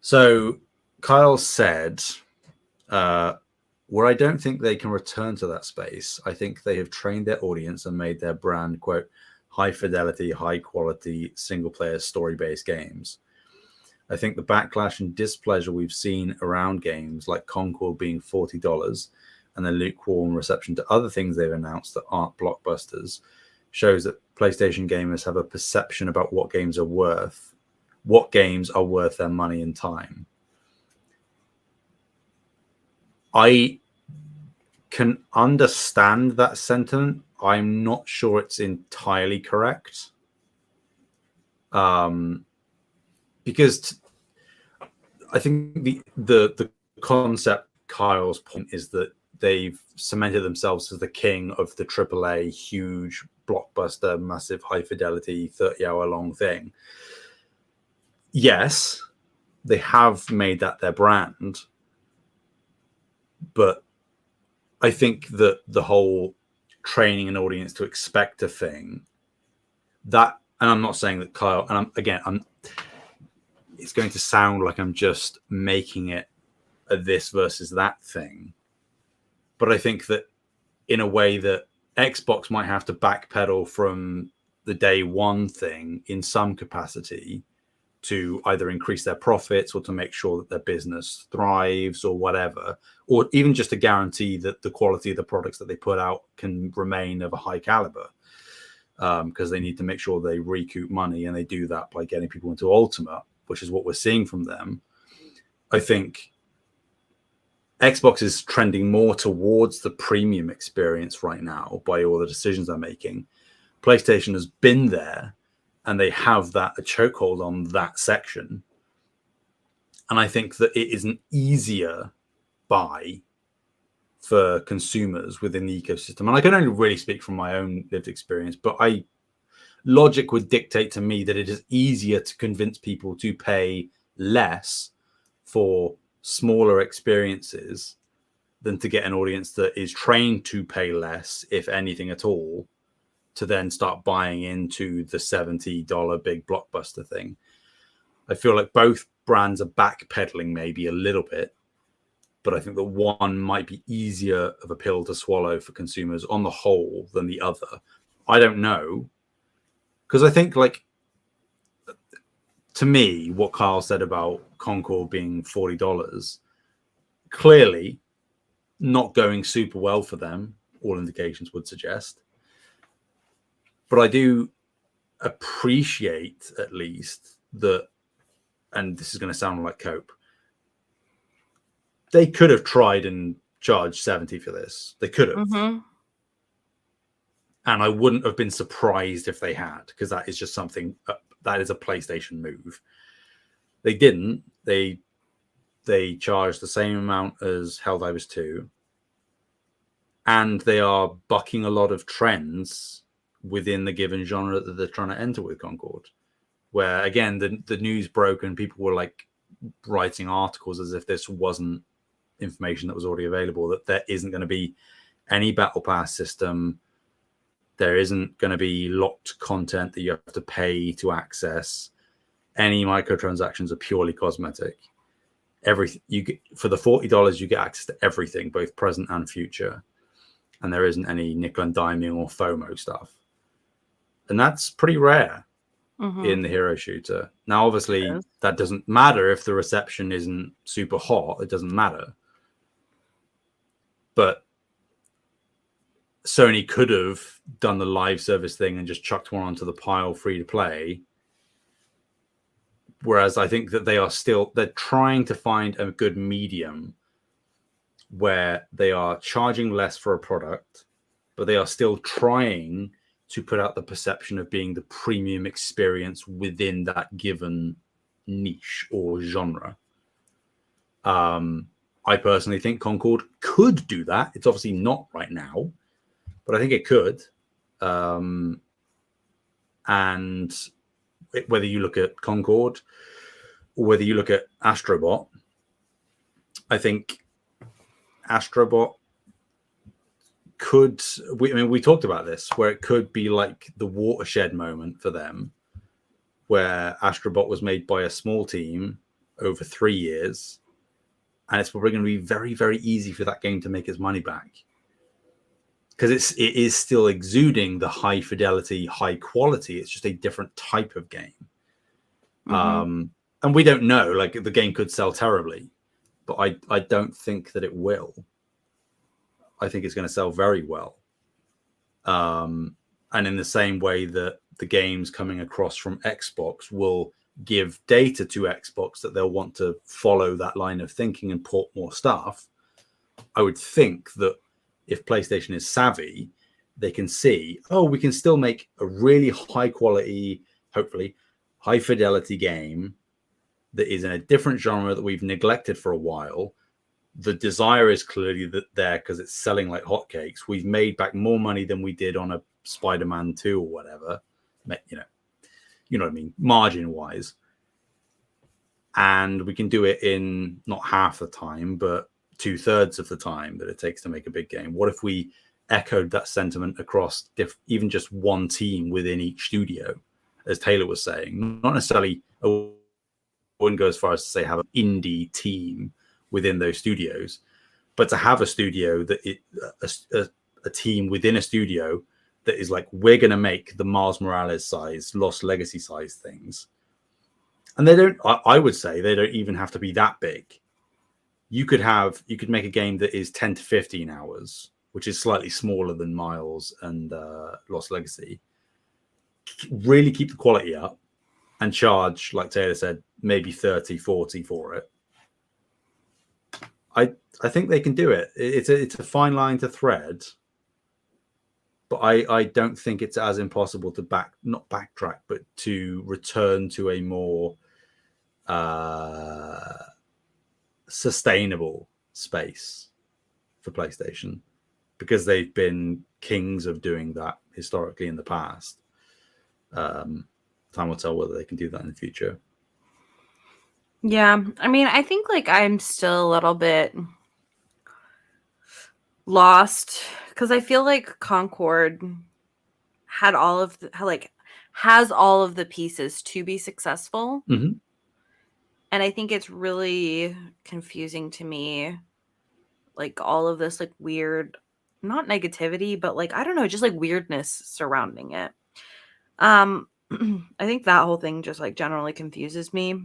So Kyle said, where I don't think they can return to that space, I think they have trained their audience and made their brand, quote, high fidelity, high quality, single player story based games. I think the backlash and displeasure we've seen around games like Concord being $40 and the lukewarm reception to other things they've announced that aren't blockbusters shows that PlayStation gamers have a perception about what games are worth their money and time. I can understand that sentiment. I'm not sure it's entirely correct. Because I think the concept, Kyle's point, is that they've cemented themselves as the king of the AAA huge blockbuster, massive high fidelity, 30-hour long thing. Yes, they have made that their brand, but I think that the whole training an audience to expect a thing, that, and I'm not saying that Kyle, and it's going to sound like I'm just making it a this versus that thing. But I think that in a way that Xbox might have to backpedal from the day one thing in some capacity to either increase their profits or to make sure that their business thrives or whatever, or even just to guarantee that the quality of the products that they put out can remain of a high caliber, because they need to make sure they recoup money, and they do that by getting people into Ultimate, which is what we're seeing from them. I think Xbox is trending more towards the premium experience right now by all the decisions they're making. PlayStation has been there, and they have a chokehold on that section. And I think that it is an easier buy for consumers within the ecosystem. And I can only really speak from my own lived experience, but I logic would dictate to me that it is easier to convince people to pay less for smaller experiences than to get an audience that is trained to pay less, if anything at all, to then start buying into the $70 big blockbuster thing. I feel like both brands are backpedaling maybe a little bit, but I think that one might be easier of a pill to swallow for consumers on the whole than the other. I don't know. Because I think, like, to me, what Kyle said about Concord being $40, clearly not going super well for them, all indications would suggest. But I do appreciate, at least, that, and this is going to sound like cope, they could have tried and charged 70 for this. They could have. Mm-hmm. And I wouldn't have been surprised if they had, because that is just something, that is a PlayStation move. They didn't. They charged the same amount as Helldivers 2. And they are bucking a lot of trends within the given genre that they're trying to enter with Concord. Where, again, the news broke and people were like writing articles as if this wasn't information that was already available, that there isn't going to be any battle pass system. There isn't going to be locked content that you have to pay to access. Any microtransactions are purely cosmetic. Everything you get for the $40, you get access to everything, both present and future. And there isn't any nickel and diming or FOMO stuff. And that's pretty rare in the hero shooter. Now, obviously, that doesn't matter if the reception isn't super hot. It doesn't matter. But Sony could have done the live service thing and just chucked one onto the pile free to play. Whereas I think that they're trying to find a good medium where they are charging less for a product, but they are still trying to put out the perception of being the premium experience within that given niche or genre. I personally think Concord could do that. It's obviously not right now, but I think it could. And whether you look at Concord or whether you look at Astrobot, I think Astrobot could, we talked about this, where it could be like the watershed moment for them, where Astrobot was made by a small team over 3 years, and it's probably going to be very, very easy for that game to make its money back. Because it is still exuding the high fidelity, high quality. It's just a different type of game. And we don't know, like, the game could sell terribly, but I don't think that it will. I think it's going to sell very well. And in the same way that the games coming across from Xbox will give data to Xbox that they'll want to follow that line of thinking and port more stuff, I would think that if PlayStation is savvy, they can see, oh, we can still make a really high quality, hopefully high fidelity game that is in a different genre that we've neglected for a while. The desire is clearly there because it's selling like hotcakes. We've made back more money than we did on a Spider-Man 2 or whatever, you know what I mean, margin wise. And we can do it in not half the time, but 2/3 of the time that it takes to make a big game. What if we echoed that sentiment across even just one team within each studio, as Taylor was saying? Not necessarily, I wouldn't go as far as to say have an indie team within those studios, but to have a studio that a team within a studio that is like, we're going to make the Miles Morales size, Lost Legacy size things. And they don't, I would say they don't even have to be that big. You could make a game that is 10 to 15 hours, which is slightly smaller than Miles and Lost Legacy. Really keep the quality up and charge, like Taylor said, maybe 30, 40 for it. I think they can do it. It's a fine line to thread, but I don't think it's as impossible to not backtrack, but to return to a more sustainable space for PlayStation, because they've been kings of doing that historically in the past. Time will tell whether they can do that in the future. Yeah, I mean, I think like I'm still a little bit lost because I feel like Concord had all of the, like has all of the pieces to be successful. Mm-hmm. And I think it's really confusing to me, like all of this like weird, not negativity, but like I don't know, just like weirdness surrounding it. I think that whole thing just like generally confuses me.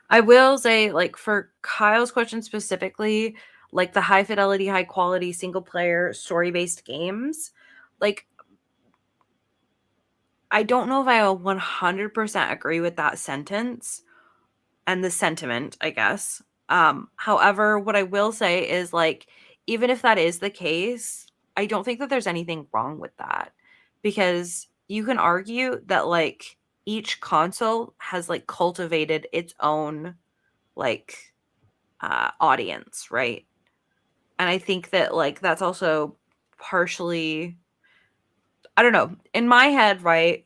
I will say, like, for Kyle's question specifically, like the high fidelity, high quality single player story based games, like, I don't know if I 100% agree with that sentence and the sentiment, I guess. However, what I will say is, like, even if that is the case, I don't think that there's anything wrong with that because you can argue that, like, each console has, like, cultivated its own, like, audience, right? And I think that like that's also partially, I don't know, in my head, right?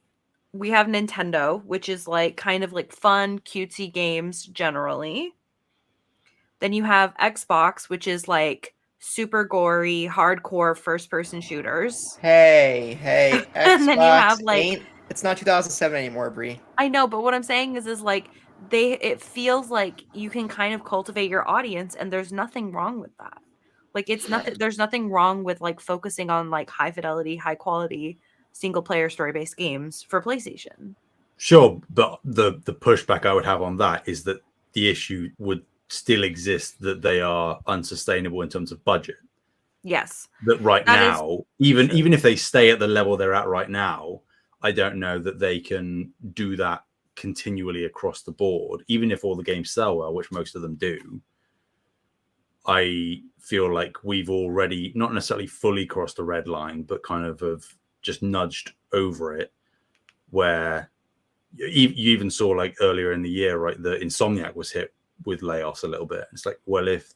We have Nintendo, which is like kind of like fun, cutesy games generally. Then you have Xbox, which is like super gory, hardcore first person shooters. Hey, And then you Xbox have like, ain't. It's not 2007 anymore, Bree. I know, but what I'm saying is like it feels like you can kind of cultivate your audience and there's nothing wrong with that. Like it's nothing, there's nothing wrong with like focusing on like high fidelity, high quality single player story based games for PlayStation. Sure, but the pushback I would have on that is that the issue would still exist that they are unsustainable in terms of budget. Yes. That right That is now, true. even if they stay at the level they're at right now, I don't know that they can do that continually across the board. Even if all the games sell well, which most of them do, I feel like we've already not necessarily fully crossed the red line, but kind of have just nudged over it. Where you even saw like earlier in the year, right? The Insomniac was hit with layoffs a little bit. It's like, well, if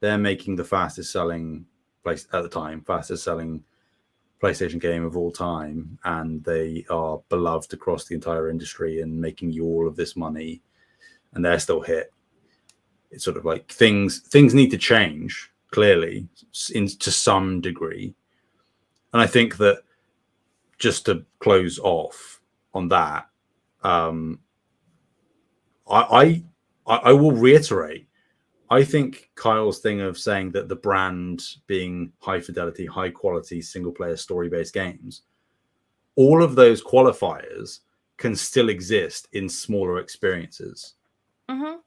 they're making the fastest selling PlayStation game of all time, and they are beloved across the entire industry and making you all of this money, and they're still hit. It's sort of like things need to change clearly to some degree. And I think that just to close off on that, I will reiterate, I think Kyle's thing of saying that the brand being high fidelity, high quality, single player story based games, all of those qualifiers can still exist in smaller experiences. Mm-hmm.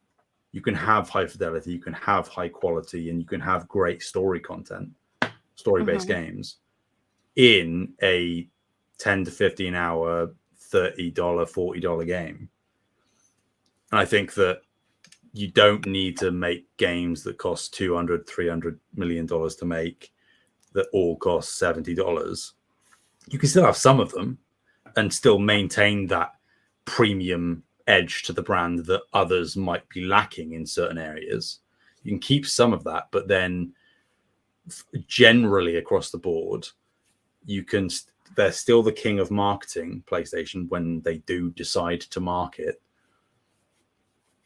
You can have high fidelity, you can have high quality, and you can have great story content, story based games in a 10 to 15 hour, $30, $40 game. And I think that you don't need to make games that cost $200-300 million to make that all cost $70. You can still have some of them and still maintain that premium edge to the brand that others might be lacking in certain areas. You can keep some of that, but then generally across the board, they're still the king of marketing, PlayStation, when they do decide to market.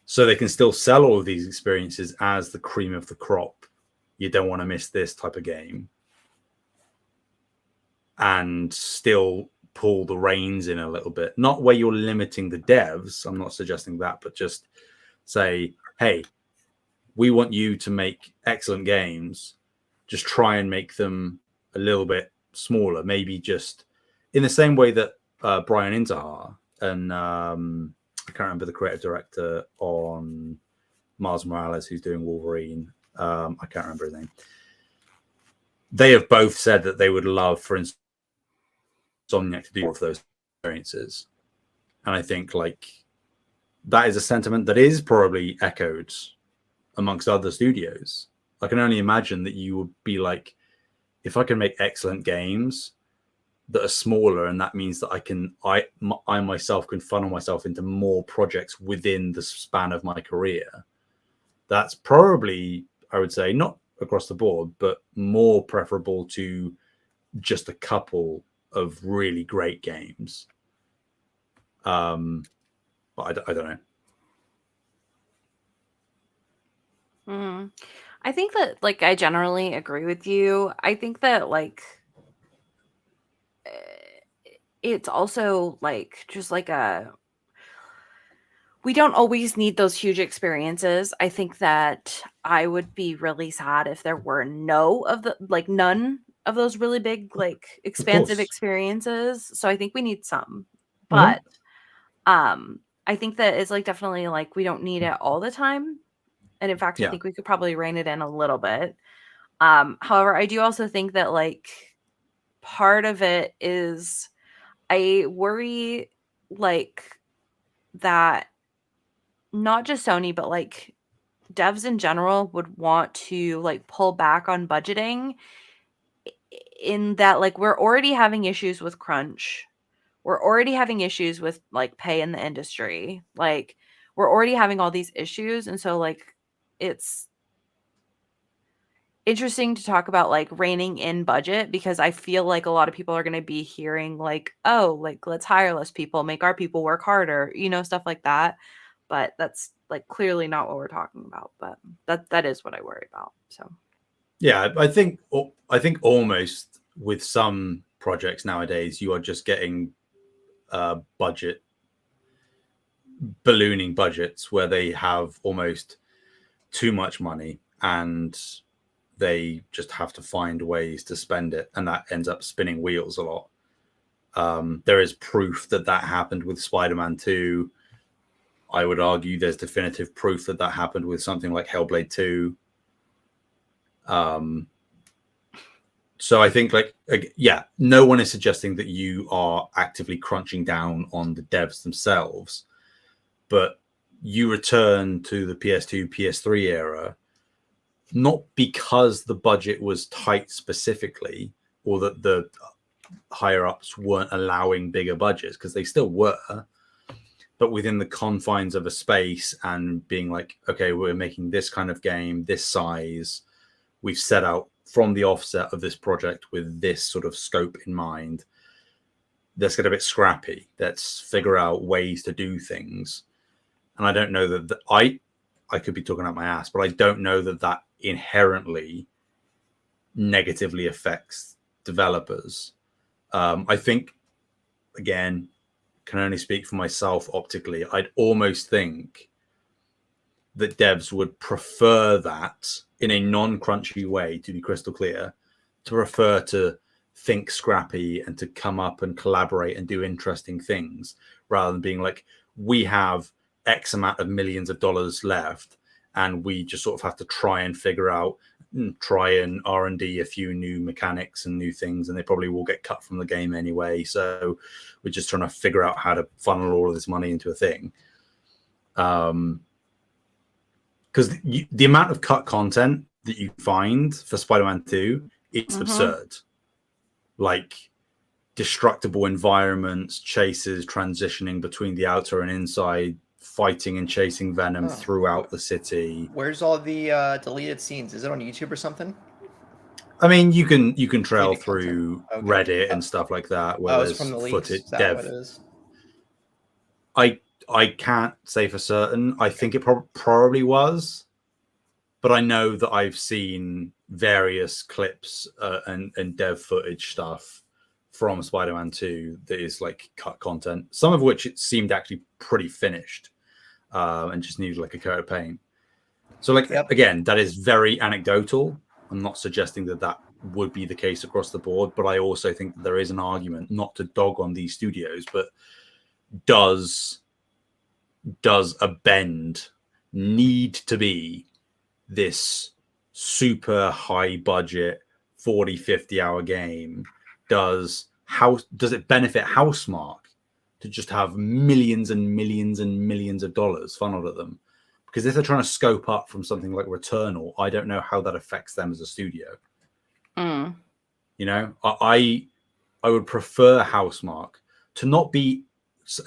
So they can still sell all of these experiences as the cream of the crop. You don't want to miss this type of game. And still pull the reins in a little bit. Not where you're limiting the devs. I'm not suggesting that, but just say, hey, we want you to make excellent games. Just try and make them a little bit smaller. Maybe just in the same way that Brian Intihar and I can't remember the creative director on Miles Morales, who's doing Wolverine. I can't remember his name. They have both said that they would love, for Insomniac to do more of those experiences. And I think like that is a sentiment that is probably echoed amongst other studios. I can only imagine that you would be like, if I can make excellent games that are smaller, and that means that I myself can funnel myself into more projects within the span of my career. That's probably, I would say, not across the board, but more preferable to just a couple of really great games. But I don't know. I think that, like, I generally agree with you. I think that, like, it's also like just like we don't always need those huge experiences. I think that I would be really sad if there were none of those really big, like, expansive course. experiences. So I think we need some. Mhm. But I think that it's like definitely like we don't need it all the time. And in fact, I Yeah. think we could probably rein it in a little bit. However, I do also think that, like, part of it is I worry, like, that not just Sony, but, like, devs in general would want to, like, pull back on budgeting in that, like, we're already having issues with crunch. We're already having issues with, like, pay in the industry. Like, we're already having all these issues. And so, like, it's interesting to talk about, like, reining in budget, because I feel like a lot of people are going to be hearing, like, oh, like, let's hire less people, make our people work harder, stuff like that. But that's, like, clearly not what we're talking about. But that is what I worry about. So Yeah, I think almost with some projects nowadays, you are just getting ballooning budgets where they have almost too much money and they just have to find ways to spend it, and that ends up spinning wheels a lot. There is proof that happened with Spider-Man 2. I would argue there's definitive proof that happened with something like Hellblade 2. So I think, like, yeah, no one is suggesting that you are actively crunching down on the devs themselves, but you return to the PS2, PS3 era, not because the budget was tight specifically, or that the higher ups weren't allowing bigger budgets, because they still were, but within the confines of a space and being like, okay, we're making this kind of game, this size, we've set out from the offset of this project with this sort of scope in mind. Let's get a bit scrappy. Let's figure out ways to do things. And I don't know that I could be talking out my ass, but I don't know that inherently negatively affects developers. I think, again, can only speak for myself optically, I'd almost think that devs would prefer that in a non-crunchy way, to be crystal clear, to prefer to think scrappy and to come up and collaborate and do interesting things, rather than being like, we have X amount of millions of dollars left and we just sort of have to try and figure out, try and R&D a few new mechanics and new things, and they probably will get cut from the game anyway. So we're just trying to figure out how to funnel all of this money into a thing. Because the amount of cut content that you find for Spider-Man 2, it's absurd. Like, destructible environments, chases, transitioning between the outer and inside, fighting and chasing Venom throughout the city. Where's all the deleted scenes? Is it on YouTube or something? I mean, you can trail through Reddit and stuff like that, where it's from the leaks. footage. Is that what it is? I can't say for certain. I think it probably was, but I know that I've seen various clips and dev footage stuff from Spider-Man 2 that is like cut content, some of which it seemed actually pretty finished and just needed like a coat of paint. So, like, again, that is very anecdotal. I'm not suggesting that would be the case across the board, but I also think that there is an argument, not to dog on these studios, but does a bend need to be this super high budget 40-50 hour game? Does it benefit Housemarque to just have millions and millions and millions of dollars funneled at them? Because if they're trying to scope up from something like Returnal, I don't know how that affects them as a studio. You know, I would prefer Housemarque to not be,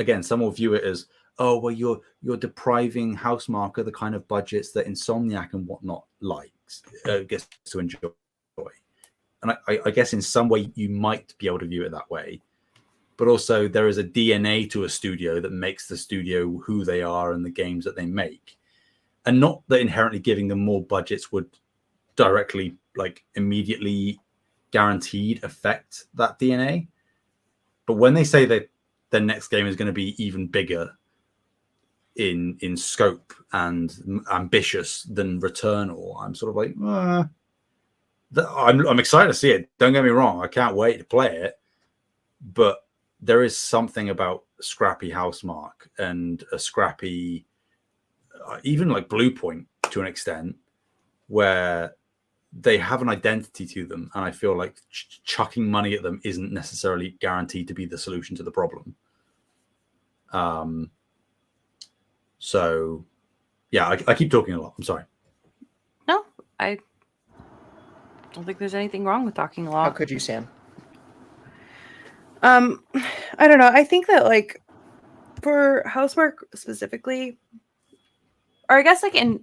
again, some will view it as, oh, well, you're depriving Housemarque of the kind of budgets that Insomniac and whatnot likes, gets to enjoy. and I guess in some way you might be able to view it that way, but also there is a DNA to a studio that makes the studio who they are and the games that they make, and not that inherently giving them more budgets would directly, like, immediately guaranteed affect that DNA. But when they say that the next game is going to be even bigger in scope and ambitious than Returnal, I'm sort of like, I'm excited to see it. Don't get me wrong, I can't wait to play it. But there is something about scrappy Housemarque and a scrappy, even like Bluepoint to an extent, where they have an identity to them, and I feel like chucking money at them isn't necessarily guaranteed to be the solution to the problem. So yeah, I keep talking a lot. I'm sorry. No, I don't think there's anything wrong with talking a lot. How could you, Sam? I don't know. I think that, like, for Housemarque specifically, or I guess like in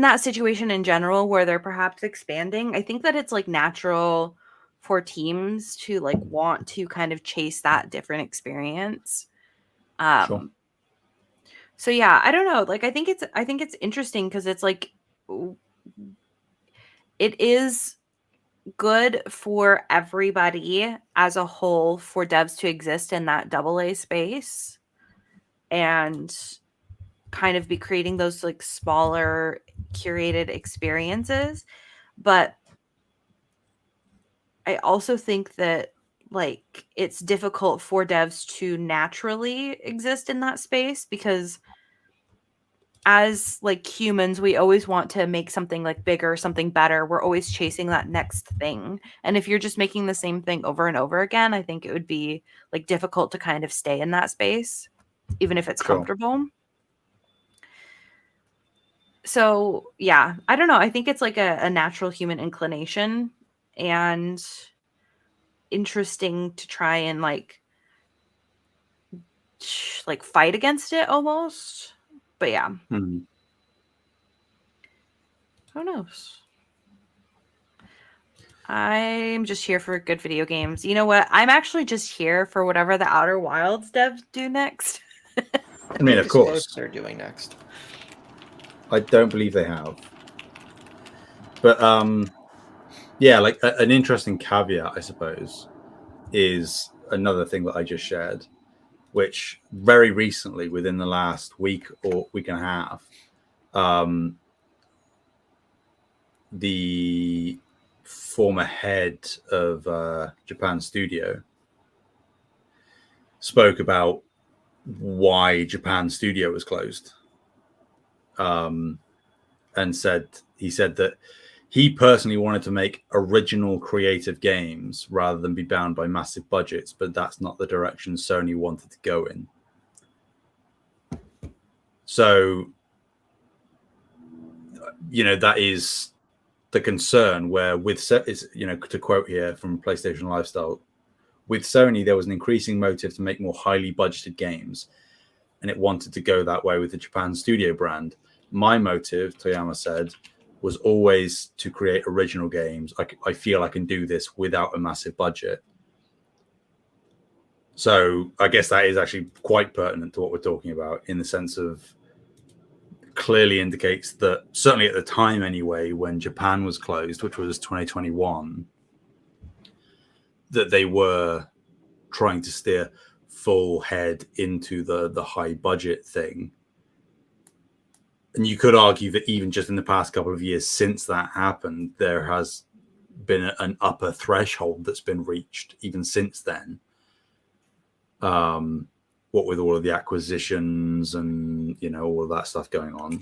that situation in general where they're perhaps expanding, I think that it's like natural for teams to like want to kind of chase that different experience. Sure. So yeah, I don't know. Like, I think it's interesting because it's like, it is good for everybody as a whole for devs to exist in that AA space and kind of be creating those like smaller curated experiences. But I also think that, like, it's difficult for devs to naturally exist in that space because as like humans, we always want to make something like bigger, something better. We're always chasing that next thing. And if you're just making the same thing over and over again, I think it would be like difficult to kind of stay in that space, even if it's comfortable. So yeah, I don't know. I think it's like a natural human inclination and interesting to try and like fight against it almost. But yeah. Mm-hmm. Who knows? I'm just here for good video games. You know what? I'm actually just here for whatever the Outer Wilds devs do next. I mean, of course. They're doing next. I don't believe they have. But yeah, like an interesting caveat, I suppose, is another thing that I just shared, which very recently, within the last week or week and a half, the former head of Japan Studio spoke about why Japan Studio was closed, and he said that he personally wanted to make original creative games rather than be bound by massive budgets, but that's not the direction Sony wanted to go in. So, you know, that is the concern where to quote here from PlayStation Lifestyle, with Sony, there was an increasing motive to make more highly budgeted games, and it wanted to go that way with the Japan Studio brand. My motive, Toyama said, was always to create original games. I feel I can do this without a massive budget. So I guess that is actually quite pertinent to what we're talking about, in the sense of clearly indicates that, certainly at the time anyway, when Japan was closed, which was 2021, that they were trying to steer full head into the high budget thing. And you could argue that even just in the past couple of years since that happened, there has been an upper threshold that's been reached even since then. What with all of the acquisitions and, you know, all of that stuff going on,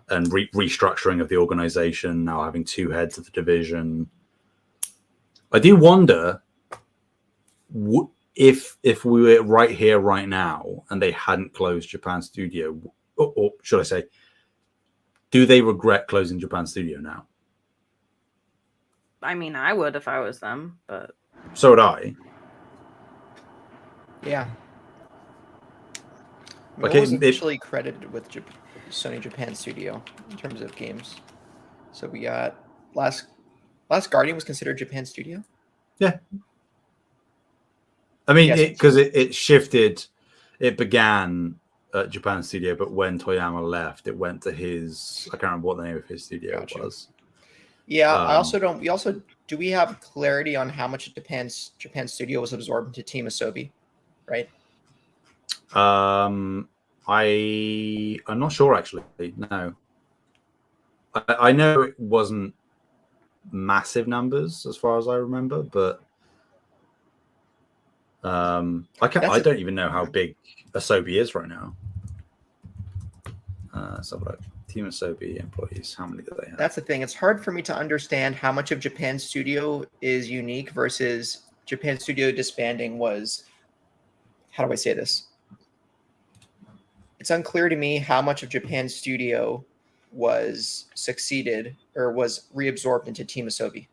and restructuring of the organization, now having two heads of the division. I do wonder if we were right here, right now, and they hadn't closed Japan Studio, or should I say, do they regret closing Japan Studio now? I mean, I would if I was them, but so would I. Yeah. Like What was initially credited with Sony Japan Studio in terms of games? So we got last Last Guardian was considered a Japan studio. Yeah. I mean, Yes. because it shifted. It began at Japan studio, but when Toyama left, it went to his. I can't remember what the name of his studio was. Yeah, I also don't. Do we have clarity on how much Japan studio was absorbed into Team Asobi, right? I'm not sure actually. No, I know it wasn't massive numbers as far as I remember, but I don't even know how big Asobi is right now. So like Team Asobi employees, how many do they have? That's the thing. It's hard for me to understand how much of Japan studio is unique versus Japan studio disbanding was. How do I say this? It's unclear to me how much of Japan studio was succeeded or was reabsorbed into Team Asobi.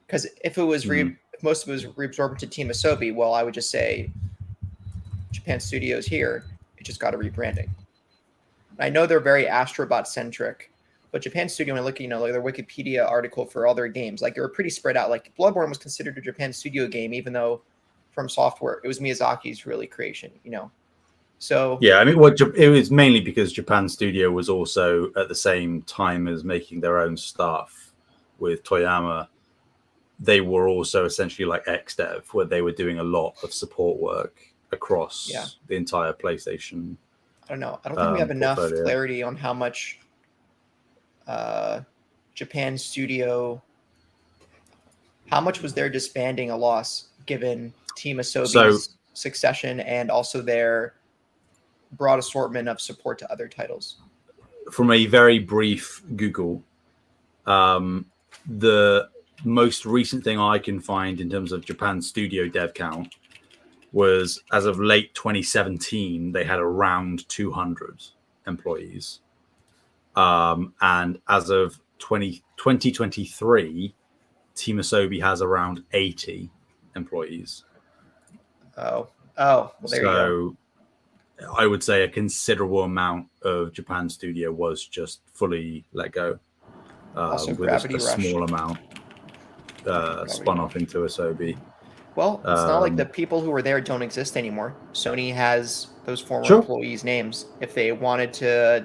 Because if it was if most of it was reabsorbed into Team Asobi, well, I would just say Japan Studios here. It just got a rebranding. I know they're very Astrobot centric, but Japan Studio, when I look, like their Wikipedia article for all their games, like they were pretty spread out. Like Bloodborne was considered a Japan Studio game, even though From Software, it was Miyazaki's really creation. So yeah, I mean, it was mainly because Japan Studio was also at the same time as making their own stuff with Toyama. They were also essentially like XDev, where they were doing a lot of support work across the entire PlayStation. I don't know. I don't think we have enough clarity on how much Japan Studio, how much was their disbanding a loss given Team Asobi's succession and also their broad assortment of support to other titles. From a very brief Google, the most recent thing I can find in terms of Japan studio dev count was as of late 2017, they had around 200 employees. And as of 2023, Team Asobi has around 80 employees. Well, there you go. I would say a considerable amount of Japan studio was just fully let go. Also, with a small amount spun off into Asobi. Well, it's not like the people who were there don't exist anymore. Sony has those former employees' names. If they wanted to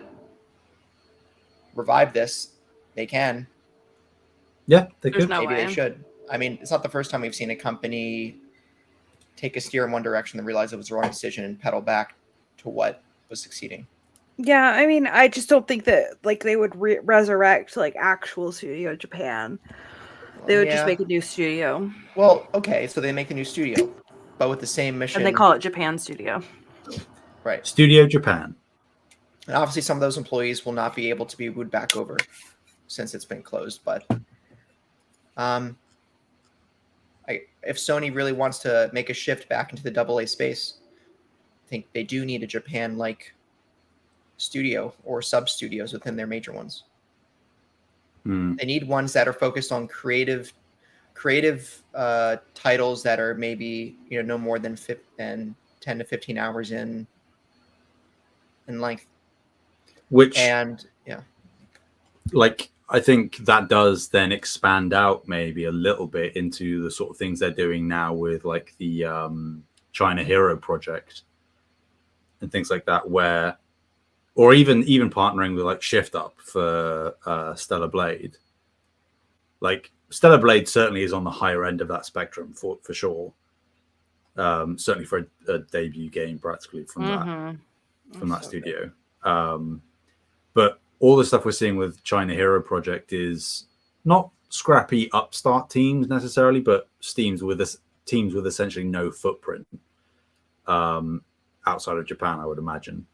revive this, they can. Yeah, they could. Maybe they should. I mean, it's not the first time we've seen a company take a steer in one direction and realize it was the wrong decision and pedal back to what was succeeding. Yeah, I mean, I just don't think that they would resurrect actual Studio Japan. They would just make a new studio. Well, okay, so they make a new studio, but with the same mission. And they call it Japan Studio. Right. Studio Japan. And obviously some of those employees will not be able to be wooed back over since it's been closed, but if Sony really wants to make a shift back into the AA space, I think they do need a Japan-like studio or sub-studios within their major ones. They need ones that are focused on creative titles that are maybe no more than 10 to 15 hours in length. I think that does then expand out maybe a little bit into the sort of things they're doing now with the China Hero project and things like that, or even partnering with Shift Up for Stellar Blade. Stellar Blade certainly is on the higher end of that spectrum for sure. Certainly for a debut game, practically from that studio. But all the stuff we're seeing with China Hero project is not scrappy upstart teams necessarily, but teams with essentially no footprint outside of Japan, I would imagine.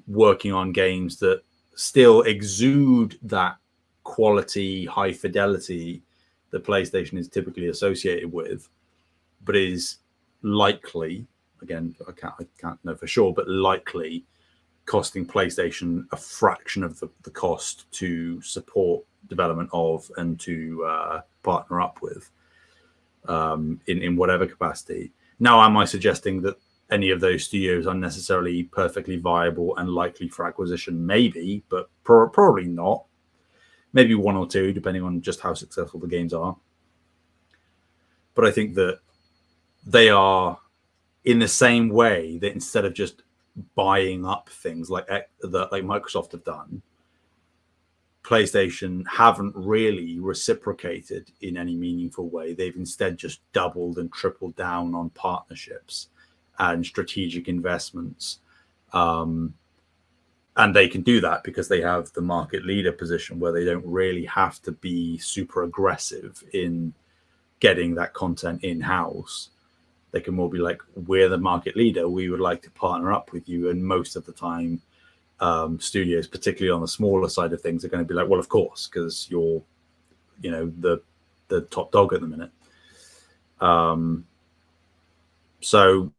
Working on games that still exude that quality, high fidelity that PlayStation is typically associated with, but is likely, again, I can't know for sure, but likely costing PlayStation a fraction of the cost to support development of and to partner up with in whatever capacity. Now, am I suggesting that any of those studios are necessarily perfectly viable and likely for acquisition? Maybe, but probably not. maybe one or two, depending on just how successful the games are. But I think that they are in the same way that instead of just buying up things like Microsoft have done, PlayStation haven't really reciprocated in any meaningful way. They've instead just doubled and tripled down on partnerships and strategic investments. And they can do that because they have the market leader position where they don't really have to be super aggressive in getting that content in-house. They can more be like, we're the market leader, we would like to partner up with you. And most of the time, studios, particularly on the smaller side of things, are going to be like, well, of course, because you're, the top dog at the minute. So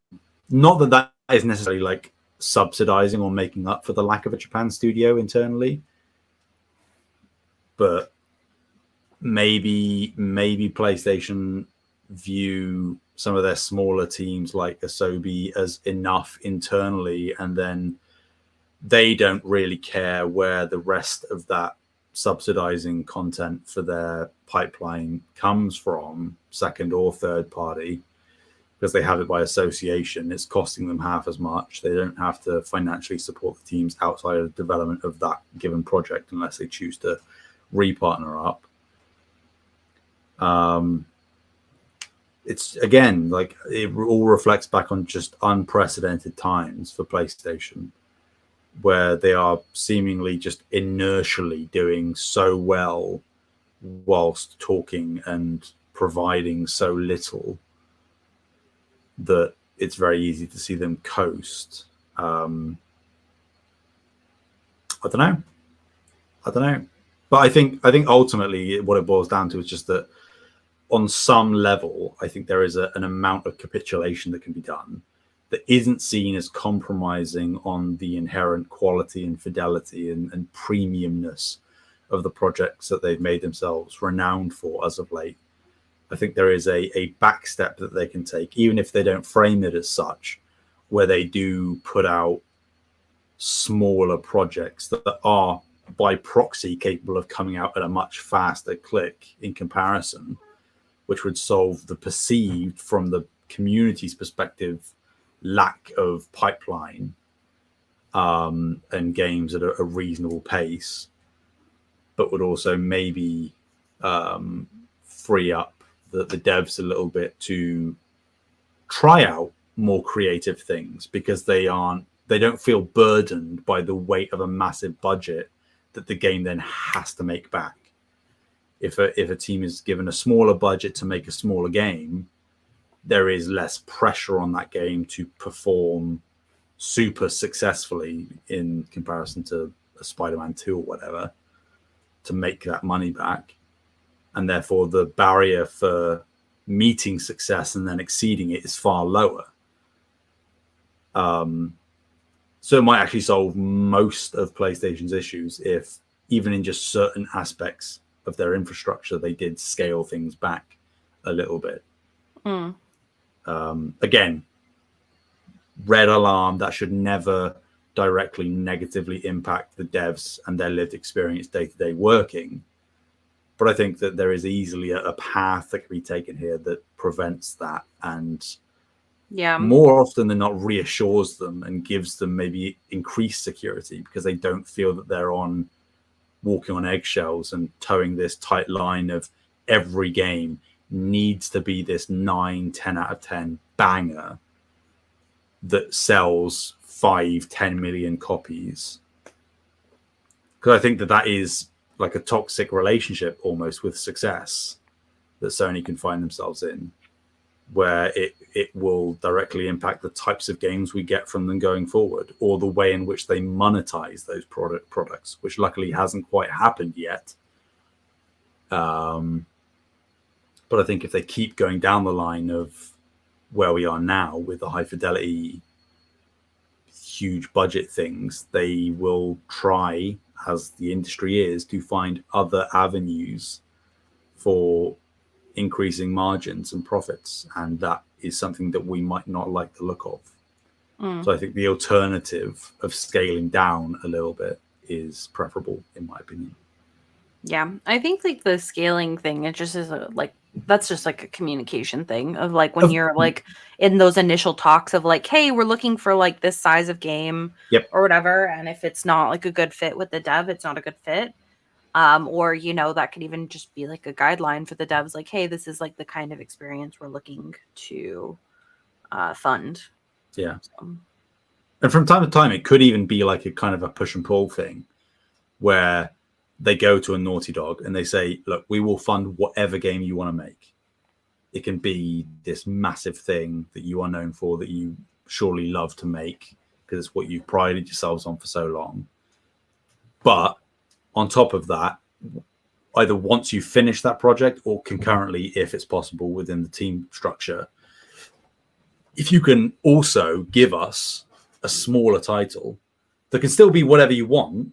not that is necessarily like subsidizing or making up for the lack of a Japan studio internally, but maybe PlayStation view some of their smaller teams like Asobi as enough internally, and then they don't really care where the rest of that subsidizing content for their pipeline comes from, second or third party, because they have it by association. It's costing them half as much. They don't have to financially support the teams outside of the development of that given project unless they choose to re-partner up. It's, again, like, it all reflects back on just unprecedented times for PlayStation, where they are seemingly just inertially doing so well whilst talking and providing so little that it's very easy to see them coast. I don't know, but I think ultimately what it boils down to is just that on some level, I think there is an amount of capitulation that can be done that isn't seen as compromising on the inherent quality and fidelity and premiumness of the projects that they've made themselves renowned for as of late. I think there is a back step that they can take, even if they don't frame it as such, where they do put out smaller projects that are by proxy capable of coming out at a much faster click in comparison, which would solve the perceived, from the community's perspective, lack of pipeline and games at a reasonable pace, but would also maybe free up the devs a little bit to try out more creative things, because they don't feel burdened by the weight of a massive budget that the game then has to make back. If a team is given a smaller budget to make a smaller game, there is less pressure on that game to perform super successfully in comparison to a Spider-Man 2 or whatever, to make that money back. And therefore the barrier for meeting success and then exceeding it is far lower. So it might actually solve most of PlayStation's issues if, even in just certain aspects of their infrastructure, they did scale things back a little bit. Again, red alarm, that should never directly negatively impact the devs and their lived experience day-to-day working. But I think that there is easily a path that can be taken here that prevents that, and more often than not reassures them and gives them maybe increased security, because they don't feel that they're walking on eggshells and towing this tight line of every game needs to be this 9-10 out of 10 banger that sells 5-10 million copies. Because I think that is like a toxic relationship almost with success that Sony can find themselves in, where it will directly impact the types of games we get from them going forward, or the way in which they monetize those products, which luckily hasn't quite happened yet. But I think if they keep going down the line of where we are now with the high fidelity, huge budget things, they will try, as the industry is, to find other avenues for increasing margins and profits, and that is something that we might not like the look of. So I think the alternative of scaling down a little bit is preferable, in my opinion. Yeah, I think like the scaling thing, it just is that's just like a communication thing of like when Of- you're like in those initial talks of like, hey, we're looking for like this size of game Yep. or whatever, and if it's not like a good fit with the dev, it's not a good fit. Or that could even just be like a guideline for the devs, like, hey, this is like the kind of experience we're looking to fund. Yeah. So, And from time to time, it could even be like a kind of a push and pull thing where they go to a Naughty Dog and they say, look, we will fund whatever game you want to make. It can be this massive thing that you are known for, that you surely love to make because it's what you've prided yourselves on for so long. But on top of that, either once you finish that project or concurrently, if it's possible within the team structure, if you can also give us a smaller title that can still be whatever you want,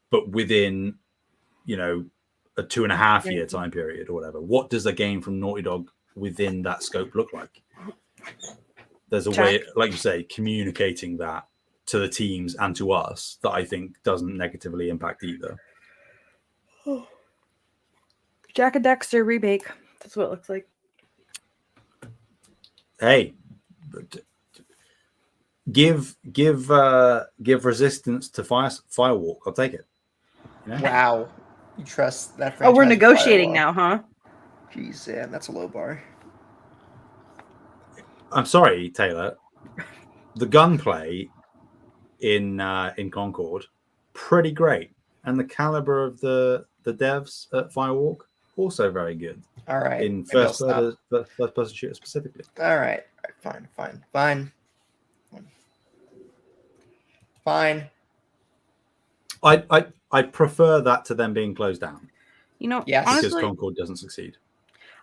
but within, a 2.5 year time period or whatever, what does a game from Naughty Dog within that scope look like? There's a way, like you say, communicating that to the teams and to us that I think doesn't negatively impact either. Jack and Dexter remake. That's what it looks like. Hey, give resistance to Firewalk. I'll take it. Wow. You trust that franchise? Oh, we're with negotiating Firewall. now, huh? Jeez, Sam, that's a low bar. I'm sorry, Taylor. The gunplay in Concord, pretty great, and the caliber of the devs at Firewalk also very good. All right. In maybe I'll first stop. person shooter specifically. All right. Fine. I prefer that to them being closed down Yes. because honestly, Concord doesn't succeed.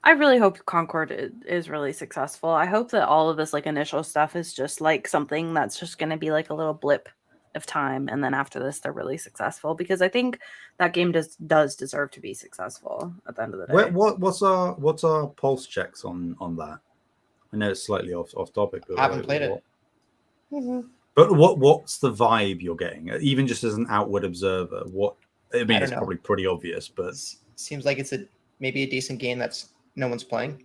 I really hope Concord is really successful. I hope that all of this like initial stuff is just like something that's just going to be like a little blip of time, and then after this they're really successful, because I think that game does deserve to be successful at the end of the day. What's our pulse checks on that? I know it's slightly off topic, but I haven't played it. But what's the vibe you're getting, even just as an outward observer? It's probably pretty obvious, but seems like it's maybe a decent game that's no one's playing.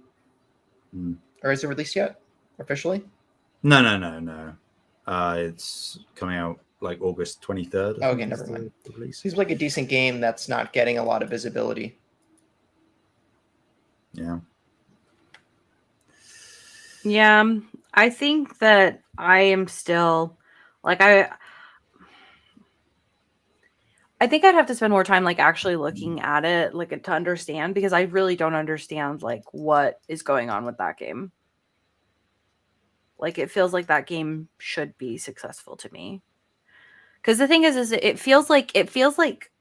Or is it released yet officially? No. It's coming out like August 23rd. Okay, never mind. Seems like a decent game that's not getting a lot of visibility. Yeah. Yeah, I think that I am still like I think I'd have to spend more time like actually looking at it like to understand, because I really don't understand like what is going on with that game. Like it feels like that game should be successful to me. Because the thing is it feels like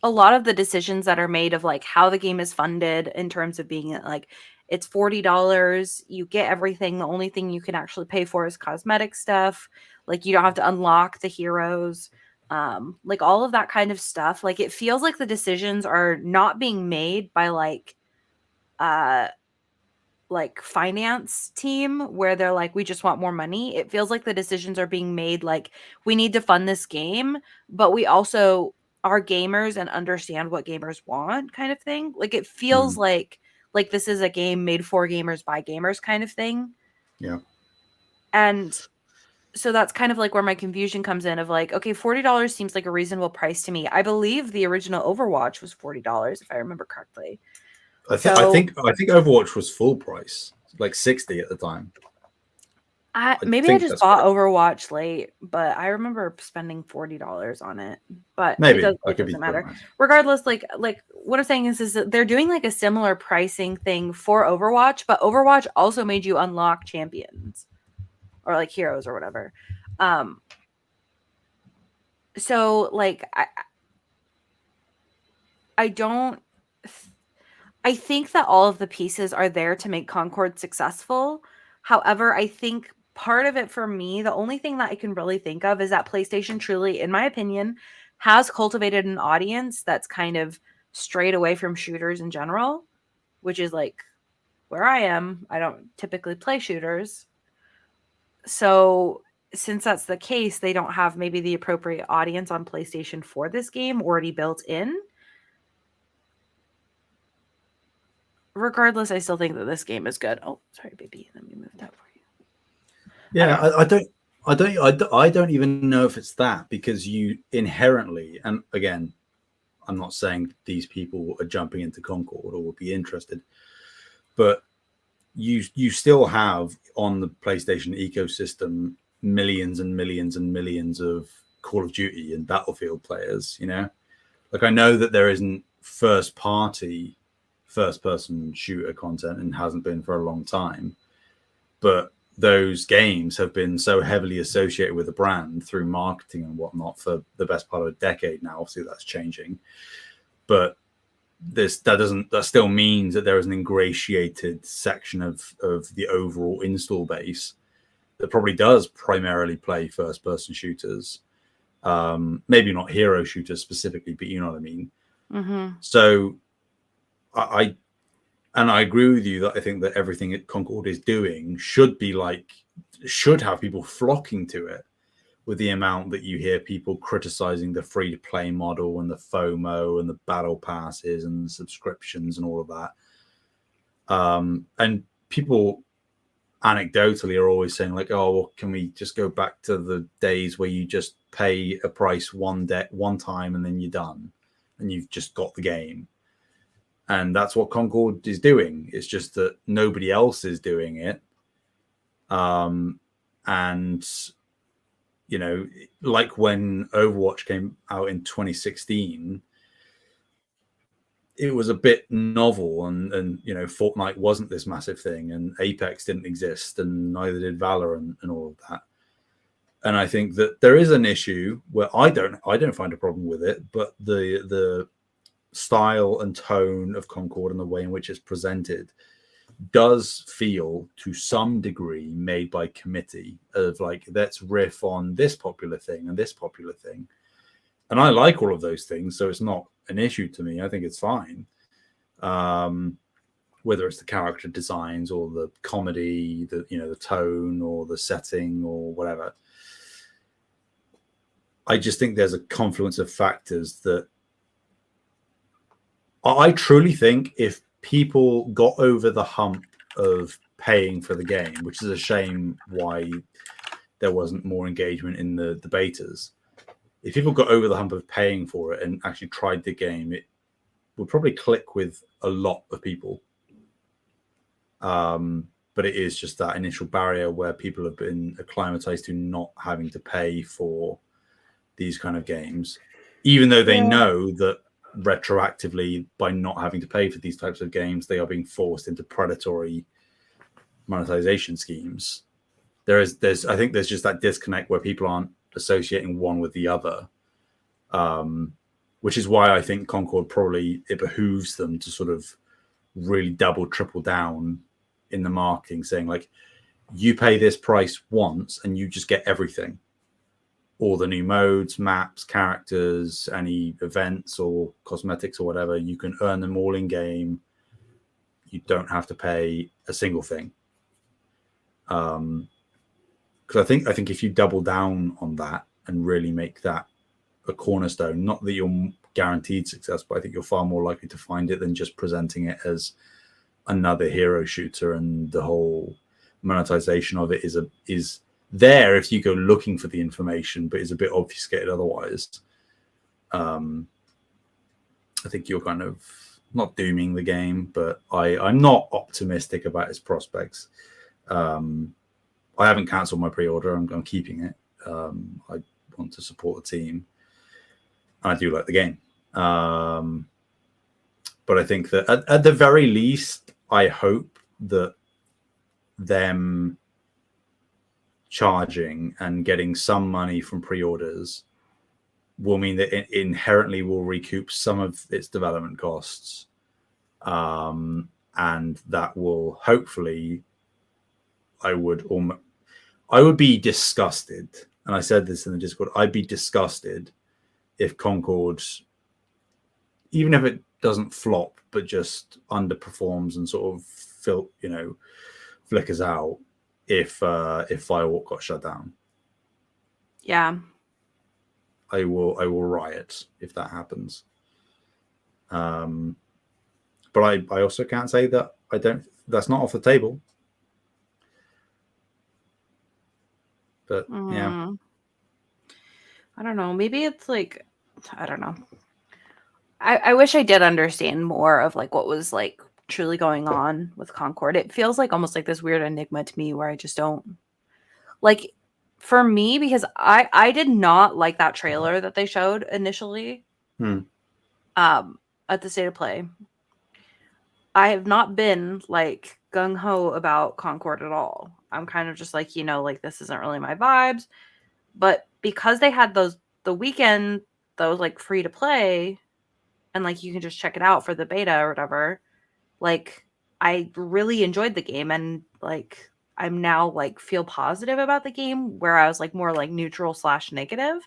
a lot of the decisions that are made of like how the game is funded in terms of being like it's $40, you get everything. The only thing you can actually pay for is cosmetic stuff. Like you don't have to unlock the heroes. Like all of that kind of stuff. Like it feels like the decisions are not being made by like finance team where they're like, we just want more money. It feels like the decisions are being made like, we need to fund this game, but we also are gamers and understand what gamers want, kind of thing. Like it feels like this is a game made for gamers by gamers kind of thing. Yeah. And so that's kind of like where my confusion comes in of like, okay, $40 seems like a reasonable price to me. I believe the original Overwatch was $40 if I remember correctly. I think Overwatch was full price, like 60 at the time. Maybe I just bought Overwatch late, but I remember spending $40 on it. But maybe it doesn't matter. Regardless, like what I'm saying is that they're doing like a similar pricing thing for Overwatch, but Overwatch also made you unlock champions or like heroes or whatever. So like I think that all of the pieces are there to make Concord successful. However, I think part of it for me, the only thing that I can really think of is that PlayStation truly, in my opinion, has cultivated an audience that's kind of strayed away from shooters in general, which is like where I am. I don't typically play shooters. So since that's the case, they don't have maybe the appropriate audience on PlayStation for this game already built in. regardless, I still think that this game is good. Oh, sorry, baby. Let me move that for you. Yeah, I don't even know if it's that, because you inherently, and again, I'm not saying these people are jumping into Concord or would be interested, but you still have on the PlayStation ecosystem millions and millions and millions of Call of Duty and Battlefield players, you know? Like, I know that there isn't first person shooter content and hasn't been for a long time, but those games have been so heavily associated with the brand through marketing and whatnot for the best part of a decade now. Obviously that's changing, but that still means that there is an ingratiated section of the overall install base that probably does primarily play first person shooters. Maybe not hero shooters specifically, but you know what I mean. Mm-hmm. So I agree with you that I think that everything that Concord is doing should have people flocking to it, with the amount that you hear people criticizing the free-to-play model and the FOMO and the battle passes and the subscriptions and all of that. And people anecdotally are always saying like, oh, well, can we just go back to the days where you just pay a price one time and then you're done and you've just got the game? And that's what Concord is doing. It's just that nobody else is doing it. And you know, like when Overwatch came out in 2016, it was a bit novel, and you know, Fortnite wasn't this massive thing, and Apex didn't exist, and neither did Valorant, and all of that. And I think that there is an issue where I don't find a problem with it, but the style and tone of Concord and the way in which it's presented does feel to some degree made by committee, of like, let's riff on this popular thing and this popular thing. And I like all of those things, so it's not an issue to me. I think it's fine. Whether it's the character designs or the comedy, the tone or the setting or whatever. I just think there's a confluence of factors that I truly think if people got over the hump of paying for the game, which is a shame why there wasn't more engagement in the betas. If people got over the hump of paying for it and actually tried the game, it would probably click with a lot of people. But it is just that initial barrier where people have been acclimatized to not having to pay for these kind of games, even though they know that retroactively, by not having to pay for these types of games, they are being forced into predatory monetization schemes. I think there's just that disconnect where people aren't associating one with the other, which is why I think Concord it behooves them to sort of really double, triple down in the marketing, saying like, you pay this price once and you just get everything. All the new modes, maps, characters, any events or cosmetics or whatever, you can earn them all in game. You don't have to pay a single thing. Because I think if you double down on that and really make that a cornerstone, not that you're guaranteed success, but I think you're far more likely to find it than just presenting it as another hero shooter, and the whole monetization of it is there if you go looking for the information, but is a bit obfuscated otherwise. I think you're kind of not dooming the game, but I'm not optimistic about its prospects. I haven't cancelled my pre-order. I'm keeping it. I want to support the team. I do like the game. But I think that at the very least, I hope that them charging and getting some money from pre-orders will mean that it inherently will recoup some of its development costs, and that will hopefully, I would be disgusted, and I said this in the Discord, I'd be disgusted if Concord, even if it doesn't flop but just underperforms and sort of flickers out, if Firewalk got shut down. Yeah. I will riot if that happens. but I also can't say that that's not off the table. But yeah, I don't know. Maybe it's like, I don't know. I wish I did understand more of like what was like truly going on with Concord. It feels like almost like this weird enigma to me where I just don't like, for me, because I did not like that trailer that they showed initially at the State of Play. I have not been like gung ho about Concord at all. I'm kind of just like, like this isn't really my vibes. But because they had the weekend, those like free to play, and like you can just check it out for the beta or whatever, like I really enjoyed the game, and like I'm now like feel positive about the game, where I was like more like neutral / negative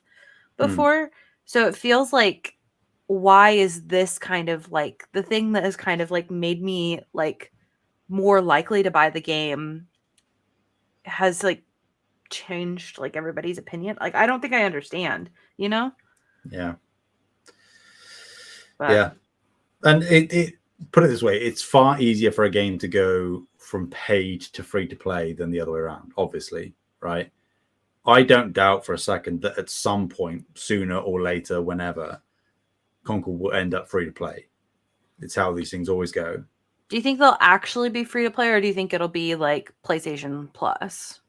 before. So it feels like, why is this kind of like the thing that has kind of like made me like more likely to buy the game has like changed like everybody's opinion? Like I don't think I understand, Yeah. But Yeah. And it put it this way, it's far easier for a game to go from paid to free to play than the other way around, obviously, right? I don't doubt for a second that at some point, sooner or later, whenever, Concord will end up free to play. It's how these things always go. do you think they'll actually be free to play, or do you think it'll be like PlayStation Plus?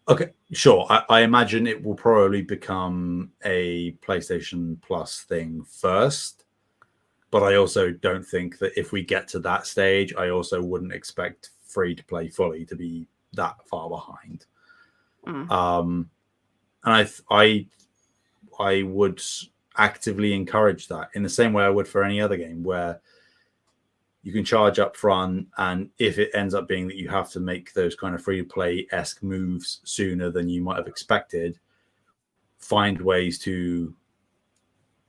Okay, sure. I imagine it will probably become a PlayStation Plus thing first. But I also don't think that if we get to that stage, I also wouldn't expect free to play fully to be that far behind. And I would actively encourage that in the same way I would for any other game, where you can charge up front, and if it ends up being that you have to make those kind of free to play-esque moves sooner than you might have expected, find ways to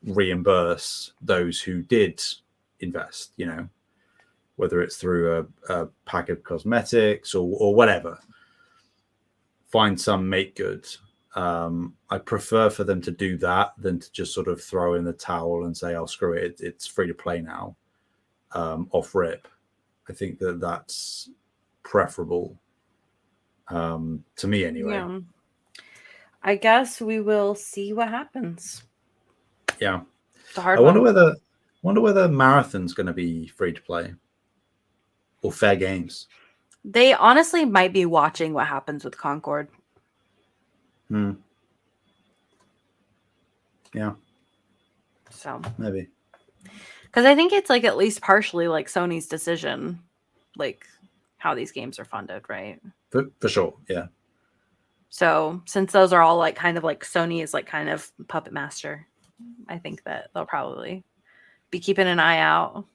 reimburse those who did invest, whether it's through a pack of cosmetics or whatever. Find some make good. I prefer for them to do that than to just sort of throw in the towel and say, "Oh, screw it, it's free to play now," off rip. I think that's preferable, to me anyway. Yeah. I guess we will see what happens. Yeah. It's a hard I wonder one. whether Marathon's going to be free to play or fair games. They honestly might be watching what happens with Concord. Yeah. So maybe. Because I think it's like at least partially like Sony's decision, like how these games are funded, right? For sure, yeah. So since those are all like kind of like Sony is like kind of puppet master, I think that they'll probably be keeping an eye out.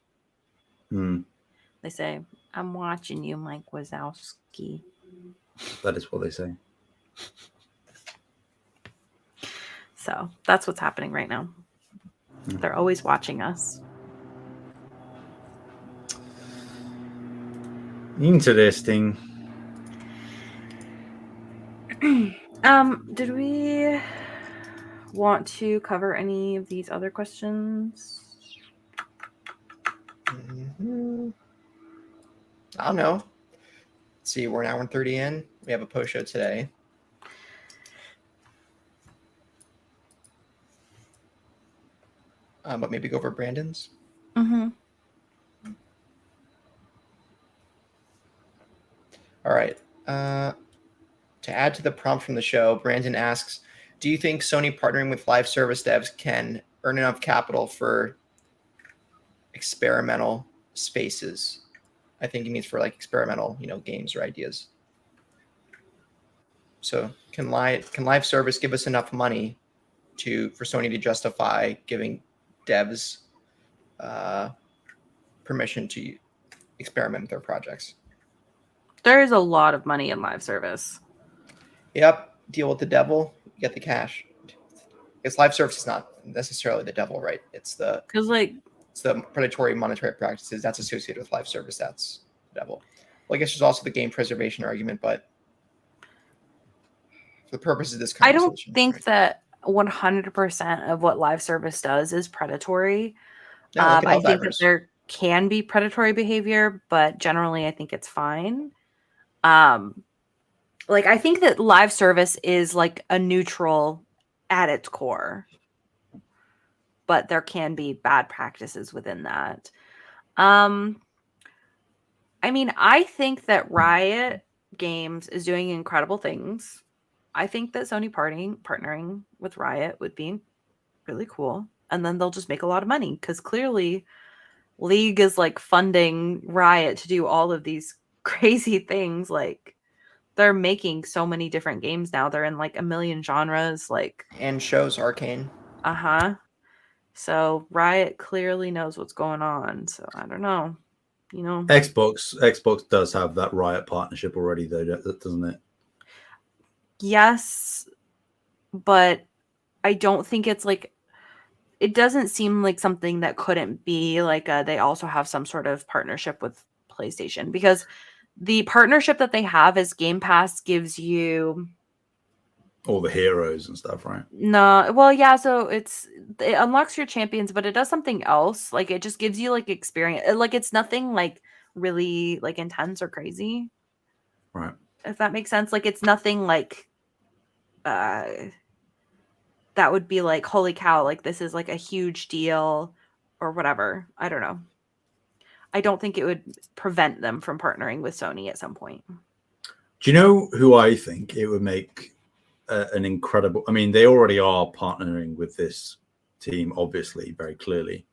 They say, "I'm watching you, Mike Wazowski." That is what they say. So that's what's happening right now. They're always watching us. Interesting. Did we want to cover any of these other questions? I don't know. Let's see, we're an hour and 30 in. We have a post show today. But maybe go over Brandon's. Mm-hmm. All right. To add to the prompt from the show, Brandon asks, do you think Sony partnering with live service devs can earn enough capital for experimental spaces? I think he means for like experimental, games or ideas. So can live service give us enough money for Sony to justify giving devs permission to experiment with their projects? There is a lot of money in live service. Yep. Deal with the devil, you get the cash. Because live service is not necessarily the devil, right? It's the predatory monetary practices that's associated with live service. That's the devil. Well, I guess there's also the game preservation argument, but for the purposes of this conversation, I don't think that 100% of what live service does is predatory. No, look at I think that Helldivers. there can be predatory behavior, but generally I think it's fine. Like I think that live service is like a neutral at its core, but there can be bad practices within that. I mean, I think that Riot Games is doing incredible things. I think that Sony partnering with Riot would be really cool. And then they'll just make a lot of money because clearly League is like funding Riot to do all of these crazy things. Like they're making so many different games now. They're in like a million genres. Like, And shows Arcane. uh-huh. So Riot clearly knows what's going on. So I don't know. You know, Xbox does have that Riot partnership already, though, doesn't it? yes, but I don't think it's like it doesn't seem like something that couldn't be like they also have some sort of partnership with PlayStation, because the partnership that they have is Game Pass gives you All the heroes and stuff, right? no, well, yeah, so it unlocks your champions, but it does something else. Like it just gives you like experience. Like it's nothing like really like intense or crazy, Right. if that makes sense. Like it's nothing like uh that would be like, holy cow, like this is like a huge deal or whatever. I don't know. I don't think it would prevent them from partnering with Sony at some point. Do you know who I think it would make an incredible? I mean, they already are partnering with this team, obviously, very clearly,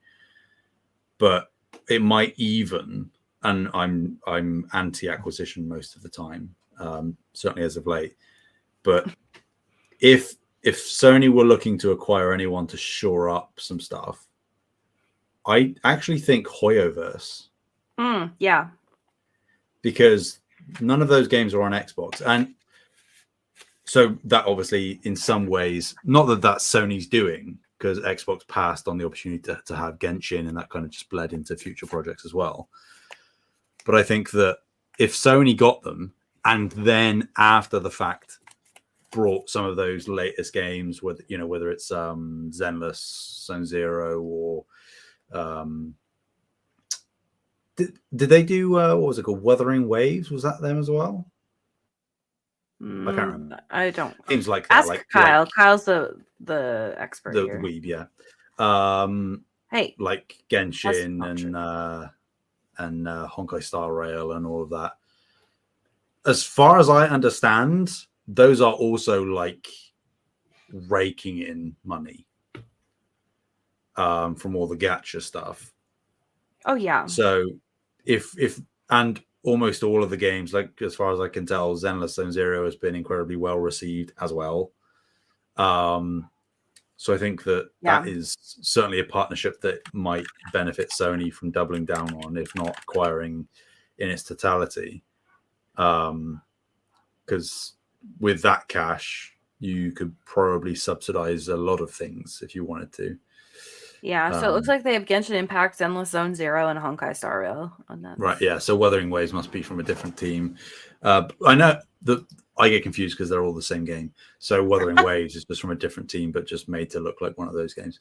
but it might even. And I'm anti-acquisition most of the time, certainly as of late. But if Sony were looking to acquire anyone to shore up some stuff, I actually think Hoyoverse. Yeah. Because none of those games are on Xbox. And so that obviously in some ways, not that that's Sony's doing, because Xbox passed on the opportunity to have Genshin, and that kind of just bled into future projects as well. But I think that if Sony got them and then after the fact brought some of those latest games, whether it's Zenless, Zone Zero, or did they do what was it called, Wuthering Waves? Was that them as well? I can't remember. I don't. Games like that. Ask Kyle. Kyle's the expert the here. weeb, yeah. Hey, like Genshin and Honkai Star Rail and all of that. As far as I understand, those are also like raking in money from all the gacha stuff. Oh yeah. So if and almost all of the games, like as far as I can tell, Zenless Zone Zero has been incredibly well received as well. So I think that is certainly a partnership that might benefit Sony from doubling down on, if not acquiring in its totality. Because with that cash, you could probably subsidize a lot of things if you wanted to. Yeah, so it looks like they have Genshin Impact, Zenless Zone Zero, and Honkai Star Rail on that. Right, yeah. So Wuthering Waves must be from a different team. I know that I get confused because they're all the same game. So Wuthering Waves is just from a different team, but just made to look like one of those games.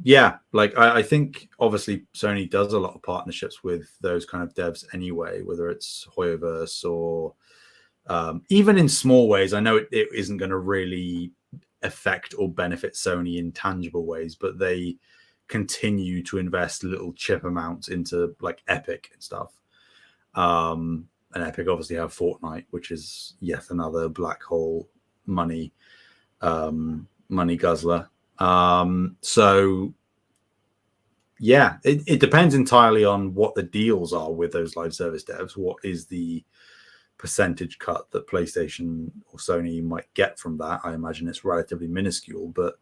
Yeah, like I think obviously Sony does a lot of partnerships with those kind of devs anyway, whether it's Hoyoverse or even in small ways. I know it isn't going to really affect or benefit Sony in tangible ways, but they continue to invest little chip amounts into like Epic and stuff. And Epic obviously have Fortnite, which is yet another black hole money guzzler. So yeah, it depends entirely on what the deals are with those live service devs. What is the percentage cut that PlayStation or Sony might get from that? I imagine it's relatively minuscule, but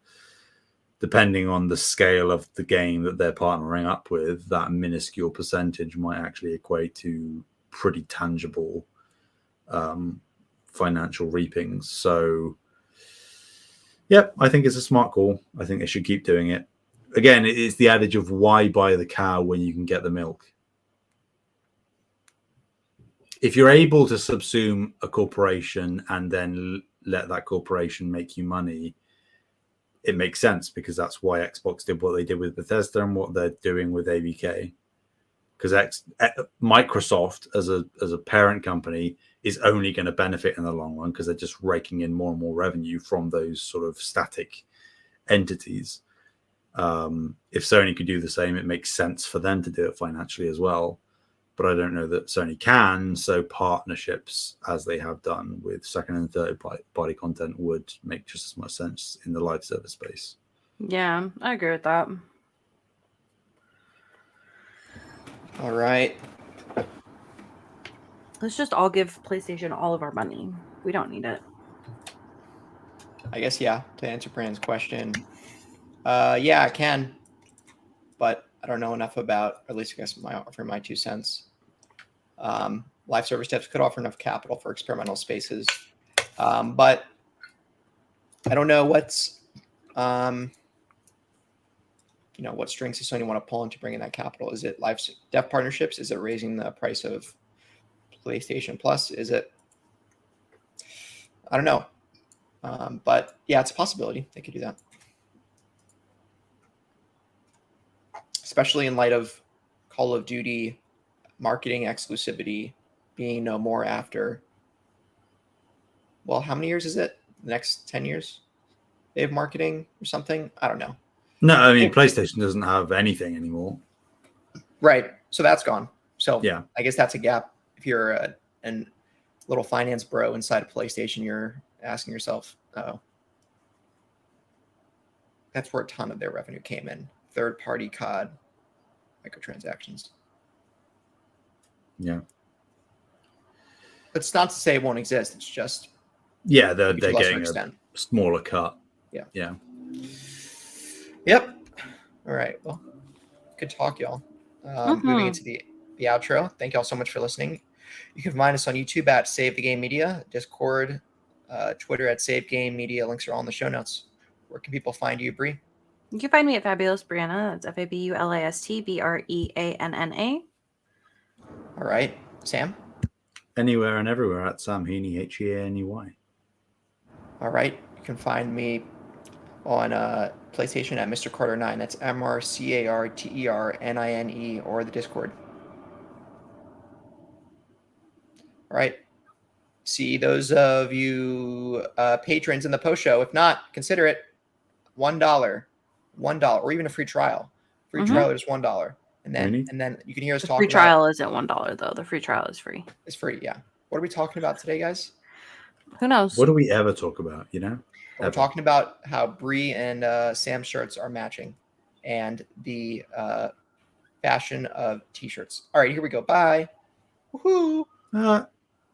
depending on the scale of the game that they're partnering up with, that minuscule percentage might actually equate to pretty tangible financial reapings. So yep, I think it's a smart call. I think they should keep doing it. Again, it's the adage of why buy the cow when you can get the milk. If you're able to subsume a corporation and then let that corporation make you money, it makes sense because that's why Xbox did what they did with Bethesda and what they're doing with ABK. Because Microsoft as a parent company is only going to benefit in the long run because they're just raking in more and more revenue from those sort of static entities. If Sony could do the same, it makes sense for them to do it financially as well. But I don't know that Sony can. So partnerships, as they have done with second and third party content, would make just as much sense in the live service space. Yeah, I agree with that. All right. Let's just all give PlayStation all of our money. We don't need it. I guess, yeah, to answer Brandon's question, yeah, I can, but I don't know enough about, or at least I guess offering my 2 cents. Live service devs could offer enough capital for experimental spaces, but I don't know what's, what strings does Sony want to pull into bringing that capital? Is it live dev partnerships? Is it raising the price of PlayStation Plus? Is it? I don't know. But yeah, it's a possibility they could do that. Especially in light of Call of Duty marketing exclusivity being no more after, well, how many years is it? The next 10 years? They have marketing or something? I don't know. No, I mean, PlayStation doesn't have anything anymore. Right. So that's gone. So yeah, I guess that's a gap. If you're a little finance bro inside of PlayStation, you're asking yourself, oh, that's where a ton of their revenue came in. Third-party COD microtransactions. Yeah. It's not to say it won't exist. It's just they're getting extent. A smaller cut. Yeah. Yep. All right. Well, good talk, y'all. Moving into the outro. Thank y'all so much for listening. You can find us on YouTube at Save the Game Media, Discord, Twitter at Save Game Media. Links are all in the show notes. Where can people find you, Bree? You can find me at Fabulous Brianna. That's FABULASTBREANNA. All right. Sam? Anywhere and everywhere at Sam Heaney, HEANEY. All right. You can find me on PlayStation at Mr. Carter 9. That's MrCarterNine, or the Discord. All right. See those of you patrons in the post show. If not, consider it $1, or even a free trial. Free trial is $1, and then you can hear us talk. Free trial isn't $1 though. The free trial is free. It's free, yeah. What are we talking about today, guys? Who knows? What do we ever talk about? We're talking about how Bree and Sam's shirts are matching, and the fashion of t-shirts. All right, here we go. Bye. Woohoo!